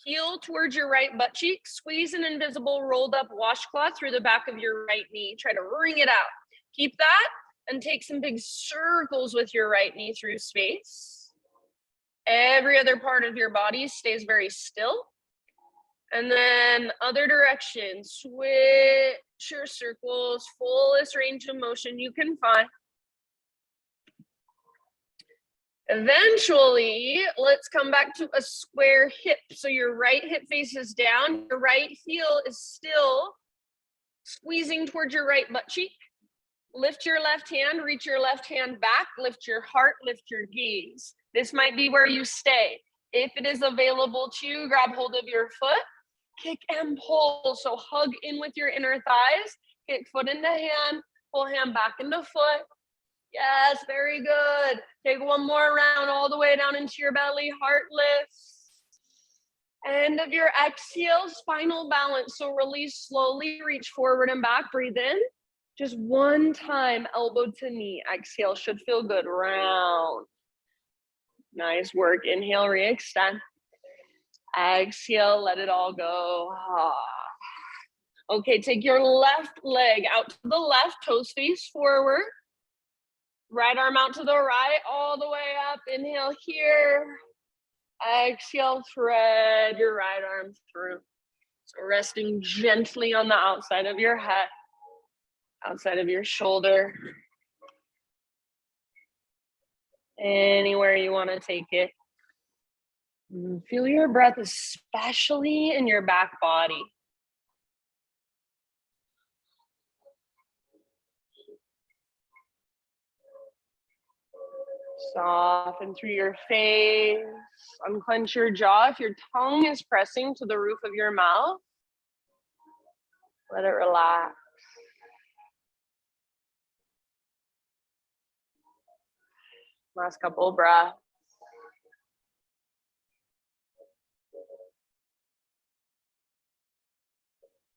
[SPEAKER 1] heel towards your right butt cheek, squeeze an invisible rolled up washcloth through the back of your right knee. Try to wring it out. Keep that and take some big circles with your right knee through space. Every other part of your body stays very still. And then other direction, switch your circles, fullest range of motion you can find. Eventually, let's come back to a square hip. So your right hip faces down, your right heel is still squeezing towards your right butt cheek. Lift your left hand, reach your left hand back, lift your heart, lift your gaze. This might be where you stay. If it is available to you, grab hold of your foot, kick and pull. So hug in with your inner thighs, kick foot into hand, pull hand back into foot. Yes, very good. Take one more round all the way down into your belly, heart lifts. End of your exhale, spinal balance. So release slowly, reach forward and back, breathe in. Just one time, elbow to knee. Exhale, should feel good. Round. Nice work. Inhale, re-extend. Exhale, let it all go. Okay, take your left leg out to the left, toes face forward. Right arm out to the right, all the way up. Inhale here. Exhale, thread your right arm through. So resting gently on the outside of your head, outside of your shoulder. Anywhere you want to take it. Feel your breath, especially in your back body. Soften through your face, unclench your jaw. If your tongue is pressing to the roof of your mouth, let it relax. Last couple of breaths.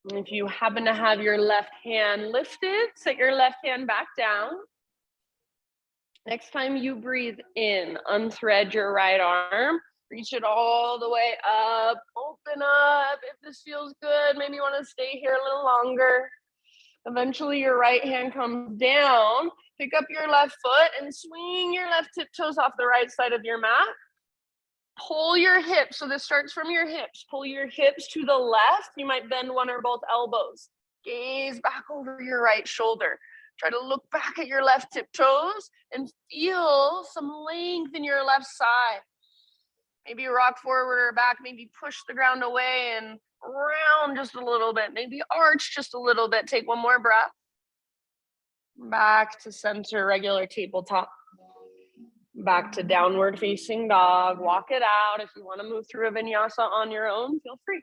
[SPEAKER 1] And if you happen to have your left hand lifted, set your left hand back down. Next time you breathe in, unthread your right arm, reach it all the way up, open up. If this feels good, maybe you want to stay here a little longer. Eventually your right hand comes down, pick up your left foot and swing your left tiptoes off the right side of your mat. Pull your hips, so this starts from your hips. Pull your hips to the left. You might bend one or both elbows. Gaze back over your right shoulder. Try to look back at your left tiptoes and feel some length in your left side. Maybe rock forward or back, maybe push the ground away and round just a little bit. Maybe arch just a little bit. Take one more breath. Back to center, regular tabletop. Back to downward facing dog. Walk it out. If you want to move through a vinyasa on your own, feel free.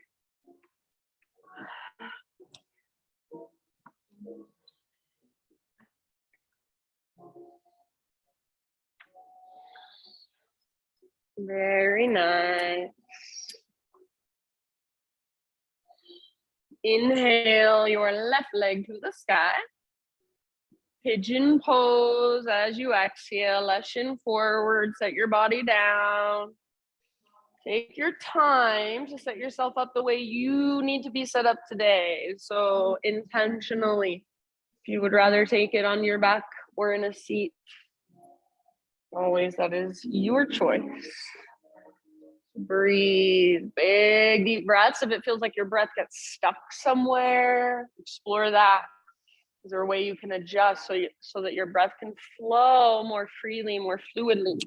[SPEAKER 1] Very nice. Inhale your left leg to the sky. Pigeon pose as you exhale. Left shin forward. Set your body down. Take your time to set yourself up the way you need to be set up today. So intentionally, if you would rather take it on your back or in a seat, always that is your choice. Breathe, big deep breaths. If it feels like your breath gets stuck somewhere, explore that. Is there a way you can adjust so that your breath can flow more freely, more fluidly?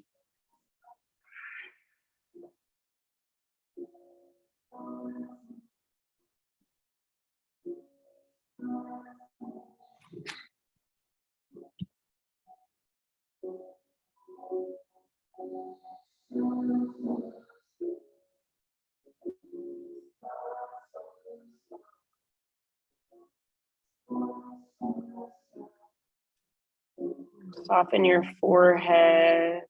[SPEAKER 1] Soften your forehead.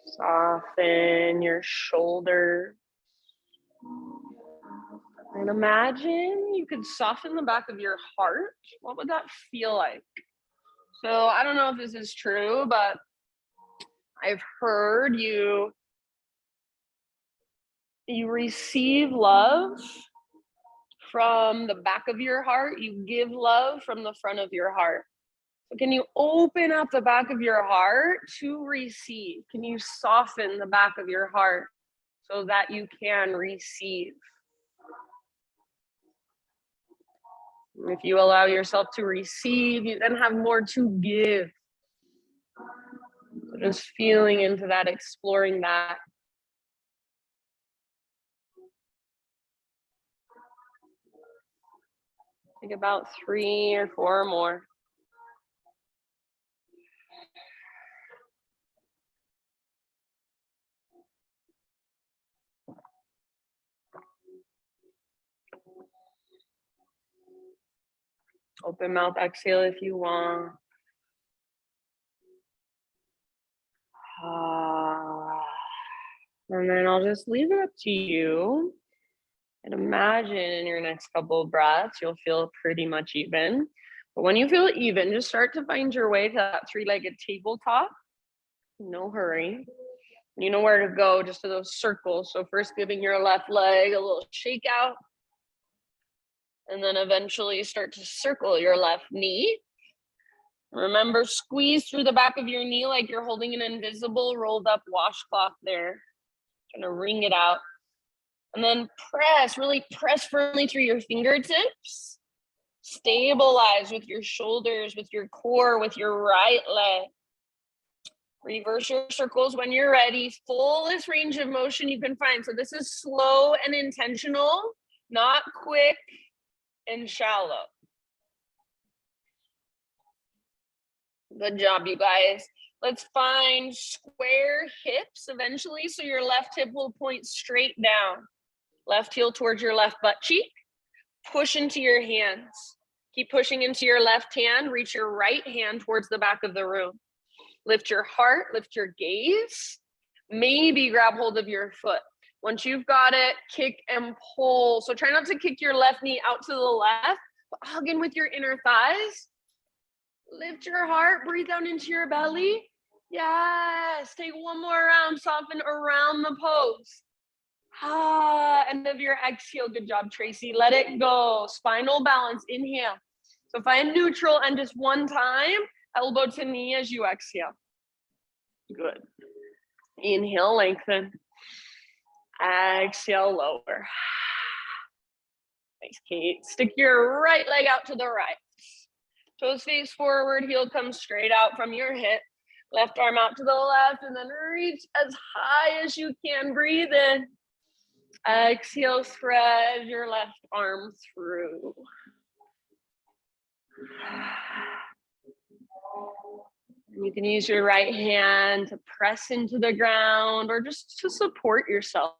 [SPEAKER 1] Soften your shoulders. And imagine you could soften the back of your heart. What would that feel like? So I don't know if this is true, but I've heard you receive love from the back of your heart. You give love from the front of your heart. So can you open up the back of your heart to receive? Can you soften the back of your heart so that you can receive? If you allow yourself to receive, you then have more to give. So just feeling into that, exploring that. Take about 3 or 4 more. Open mouth exhale if you want. And then I'll just leave it up to you. And imagine in your next couple of breaths, you'll feel pretty much even. But when you feel even, just start to find your way to that 3-legged tabletop. No hurry. You know where to go, just to those circles. So first giving your left leg a little shake out. And then eventually start to circle your left knee. Remember, squeeze through the back of your knee like you're holding an invisible rolled up washcloth there. Trying to wring it out. And then press, really press firmly through your fingertips. Stabilize with your shoulders, with your core, with your right leg. Reverse your circles when you're ready. Fullest range of motion you can find. So this is slow and intentional, not quick and shallow. Good job, you guys. Let's find square hips eventually. So your left hip will point straight down. Left heel towards your left butt cheek. Push into your hands. Keep pushing into your left hand. Reach your right hand towards the back of the room. Lift your heart, lift your gaze. Maybe grab hold of your foot. Once you've got it, kick and pull. So try not to kick your left knee out to the left, but hug in with your inner thighs. Lift your heart, breathe down into your belly. Yes, take one more round, soften around the pose. End of your exhale, good job, Tracy. Let it go, spinal balance, inhale. So find neutral and just one time, elbow to knee as you exhale. Good. Inhale, lengthen. Exhale, lower. Nice, Kate. Stick your right leg out to the right. Toes face forward, heel comes straight out from your hip. Left arm out to the left, and then reach as high as you can. Breathe in. Exhale, thread your left arm through. You can use your right hand to press into the ground or just to support yourself.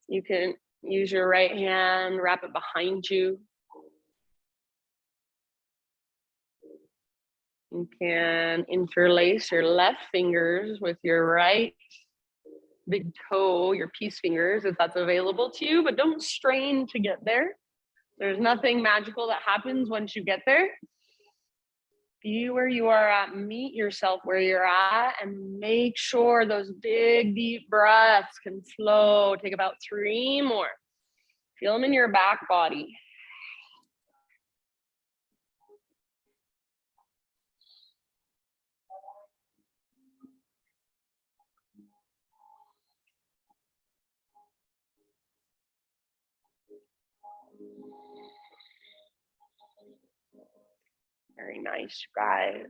[SPEAKER 1] You can use your right hand, wrap it behind you. You can interlace your left fingers with your right big toe, your peace fingers, if that's available to you, but don't strain to get there. There's nothing magical that happens once you get there. Be where you are at, meet yourself where you're at, and make sure those big, deep breaths can flow. Take about 3 more. Feel them in your back body. Very nice, guys.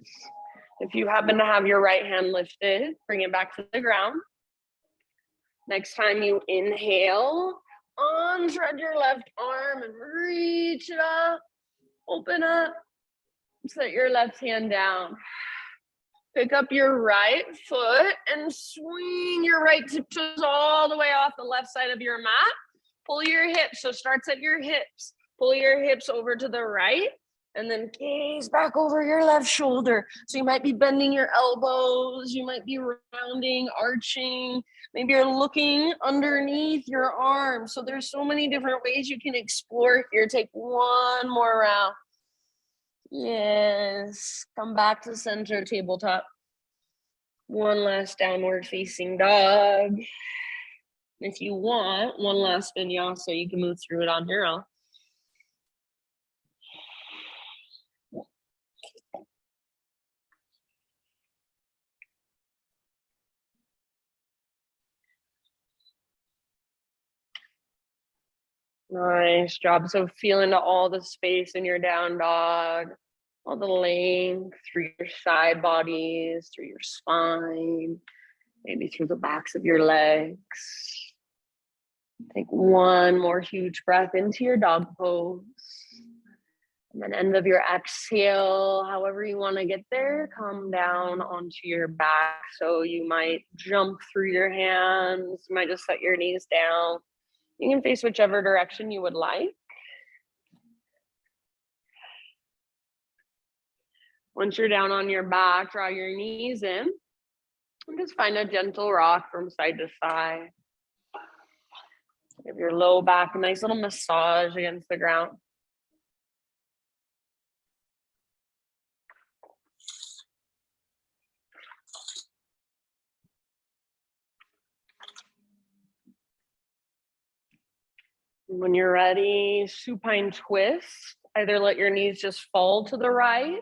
[SPEAKER 1] If you happen to have your right hand lifted, bring it back to the ground. Next time you inhale, unthread your left arm and reach it up. Open up. Set your left hand down. Pick up your right foot and swing your right tiptoes all the way off the left side of your mat. Pull your hips. So starts at your hips. Pull your hips over to the right. And then gaze back over your left shoulder. So you might be bending your elbows. You might be rounding, arching. Maybe you're looking underneath your arms. So there's so many different ways you can explore here. Take one more round. Yes. Come back to center, tabletop. One last downward facing dog. If you want, one last vinyasa, you can move through it on your own. Nice job. So feel into all the space in your down dog, all the length through your side bodies, through your spine, maybe through the backs of your legs. Take one more huge breath into your dog pose. And then end of your exhale, however you want to get there, come down onto your back. So you might jump through your hands, you might just set your knees down. You can face whichever direction you would like. Once you're down on your back, draw your knees in and just find a gentle rock from side to side. Give your low back a nice little massage against the ground. When you're ready, supine twist. Either let your knees just fall to the right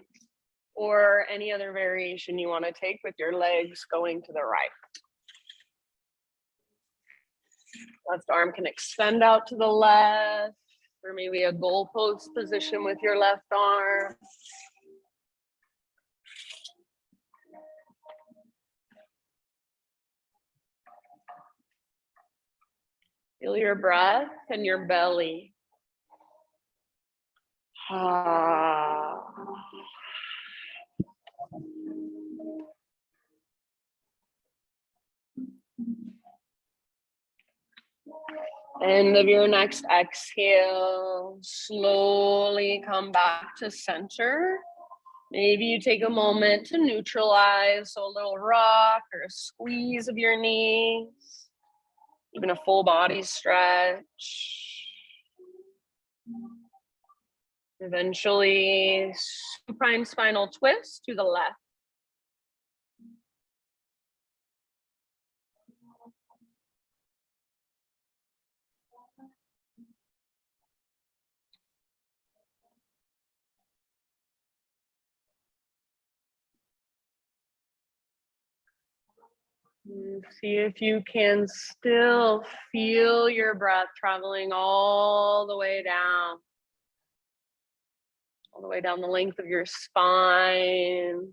[SPEAKER 1] or any other variation you want to take with your legs going to the right. Left arm can extend out to the left, or maybe a goalpost position with your left arm. Feel your breath and your belly. End of your next exhale, slowly come back to center. Maybe you take a moment to neutralize, so a little rock or a squeeze of your knees, even a full body stretch. Eventually, supine spinal twist to the left. See if you can still feel your breath traveling all the way down the length of your spine.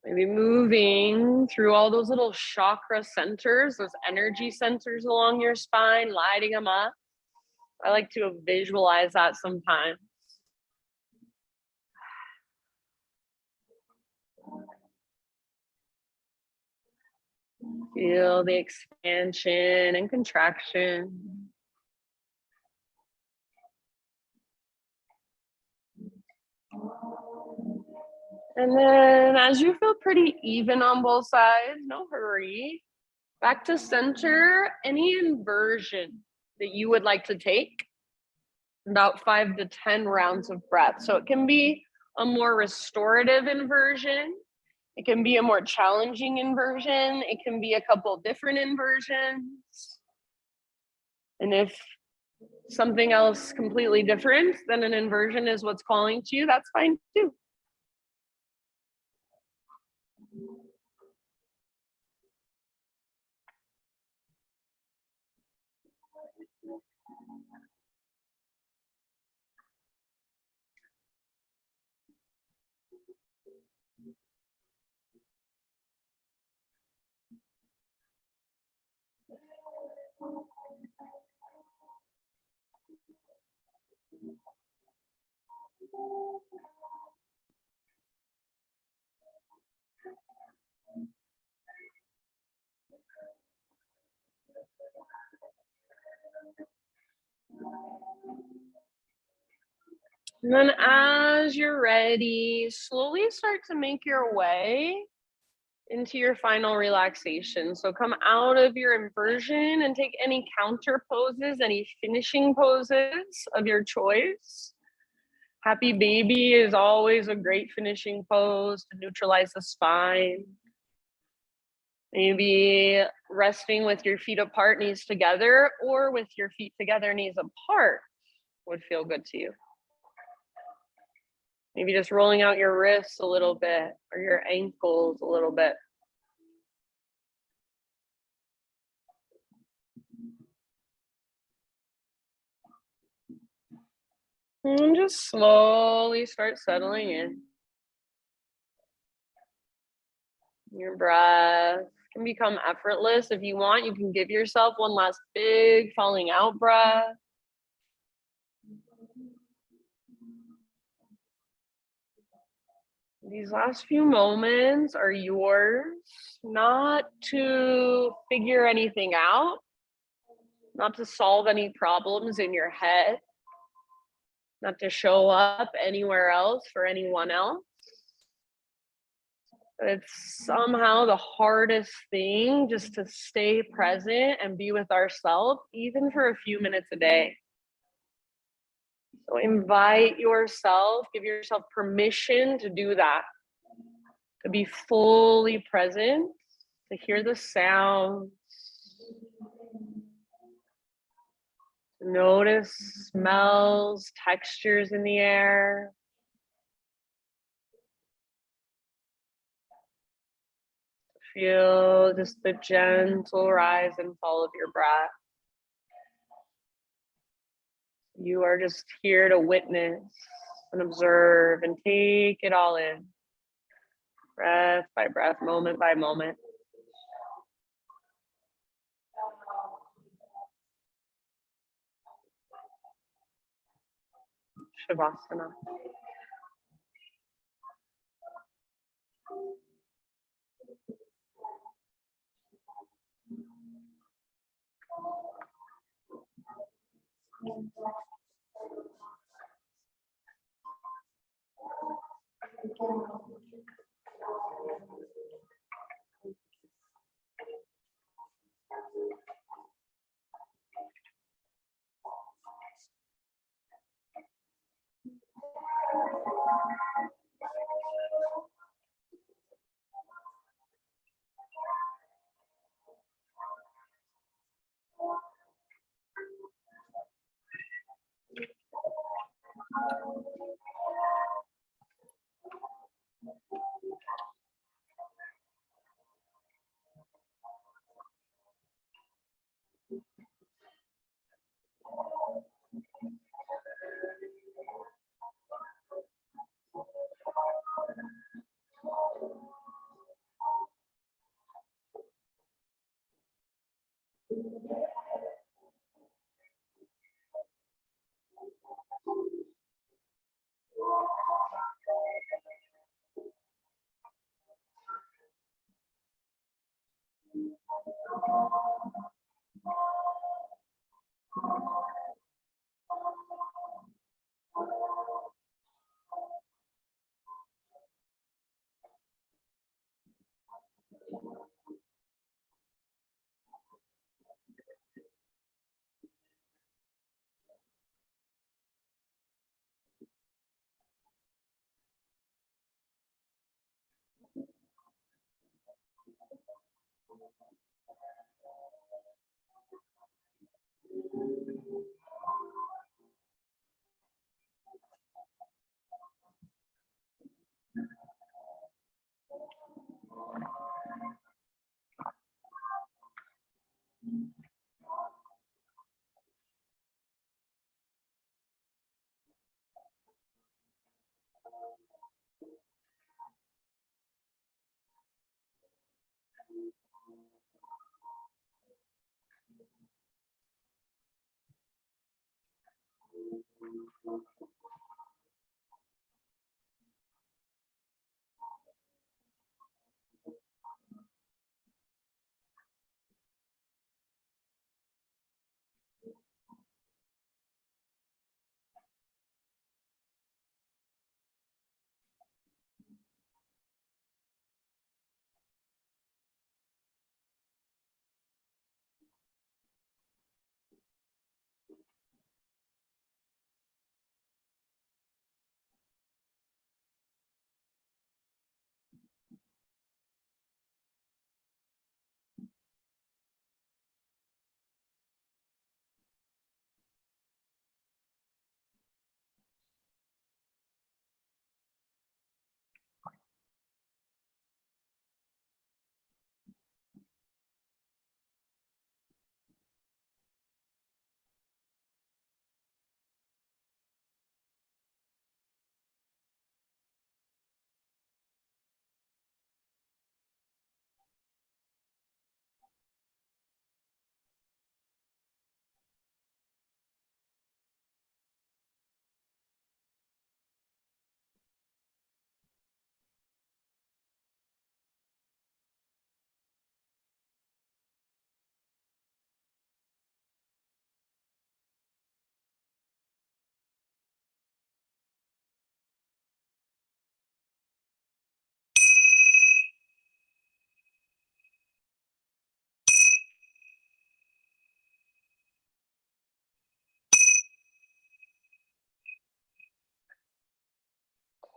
[SPEAKER 1] Maybe moving through all those little chakra centers, those energy centers along your spine, lighting them up. I like to visualize that sometimes. Feel the expansion and contraction. And then as you feel pretty even on both sides, no hurry, back to center, any inversion that you would like to take, about 5 to 10 rounds of breath. So it can be a more restorative inversion. It can be a more challenging inversion. It can be a couple different inversions. And if something else completely different than an inversion is what's calling to you, that's fine too. And then as you're ready, slowly start to make your way into your final relaxation. So come out of your inversion and take any counter poses, any finishing poses of your choice. Happy baby is always a great finishing pose to neutralize the spine. Maybe resting with your feet apart, knees together, or with your feet together, knees apart would feel good to you. Maybe just rolling out your wrists a little bit or your ankles a little bit. And just slowly start settling in. Your breath can become effortless. If you want, you can give yourself one last big falling out breath. These last few moments are yours, not to figure anything out, not to solve any problems in your head, not to show up anywhere else for anyone else. But it's somehow the hardest thing just to stay present and be with ourselves, even for a few minutes a day. So invite yourself, give yourself permission to do that, to be fully present, to hear the sounds, to notice smells, textures in the air. Feel just the gentle rise and fall of your breath. You are just here to witness and observe and take it all in, breath by breath, moment by moment. Shavasana.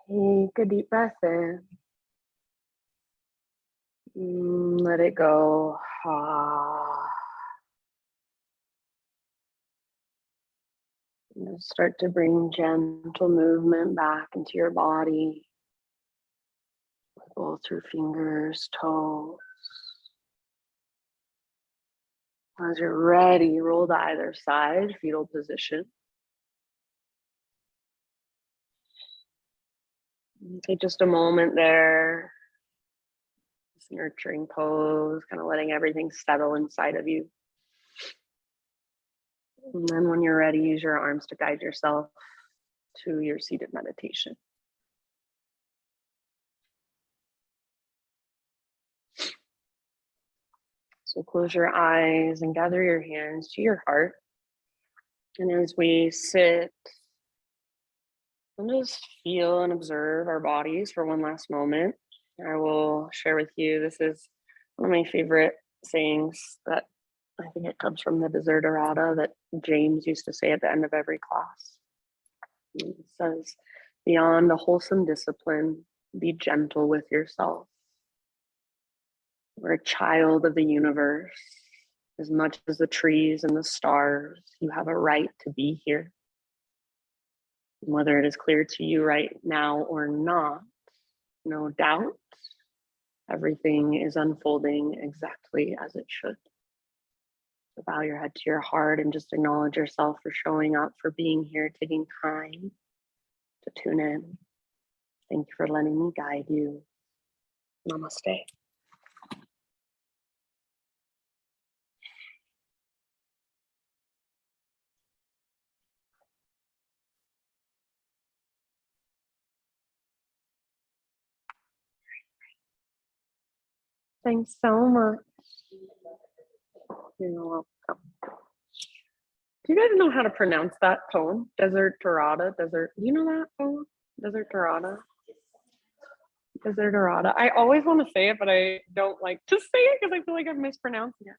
[SPEAKER 1] Take a deep breath in. Let it go. And just start to bring gentle movement back into your body. Wiggle through fingers, toes. As you're ready, roll to either side, fetal position. Take just a moment there. This nurturing pose, kind of letting everything settle inside of you. And then when you're ready, use your arms to guide yourself to your seated meditation. So close your eyes and gather your hands to your heart. And as we sit And just feel and observe our bodies for one last moment. I will share with you, this is one of my favorite sayings that I think it comes from the Desiderata that James used to say at the end of every class. It says, beyond a wholesome discipline, be gentle with yourself. We're a child of the universe. As much as the trees and the stars, you have a right to be here. And whether it is clear to you right now or not, no doubt, everything is unfolding exactly as it should. So bow your head to your heart and just acknowledge yourself for showing up, for being here, taking time to tune in. Thank you for letting me guide you. Namaste. Thanks so much. You're welcome. Do you guys know how to pronounce that poem? Desiderata. Do you know that poem? Desiderata. Desiderata. I always want to say it, but I don't like to say it because I feel like I'm mispronouncing it.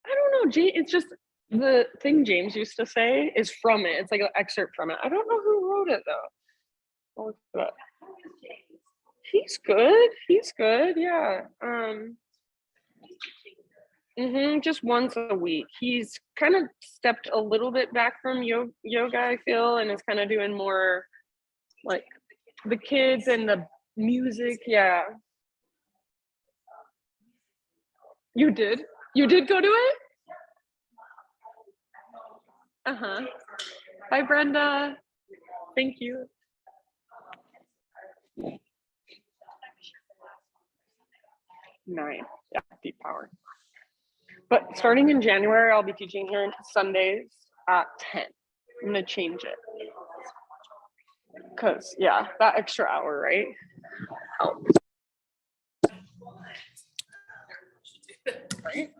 [SPEAKER 1] I don't know. It's just the thing James used to say is from it. It's like an excerpt from it. I don't know who wrote it though. I'll look it up. He's good. He's good. Yeah. Just once a week. He's kind of stepped a little bit back from yoga, I feel, and is kind of doing more like the kids and the music. Yeah. You did? You did go to it? Uh-huh. Bye, Brenda. Thank you. Nine. Yeah, deep power. But starting in January, I'll be teaching here Sundays at 10. I'm going to change it. Because, yeah, that extra hour, right? Helps. Right?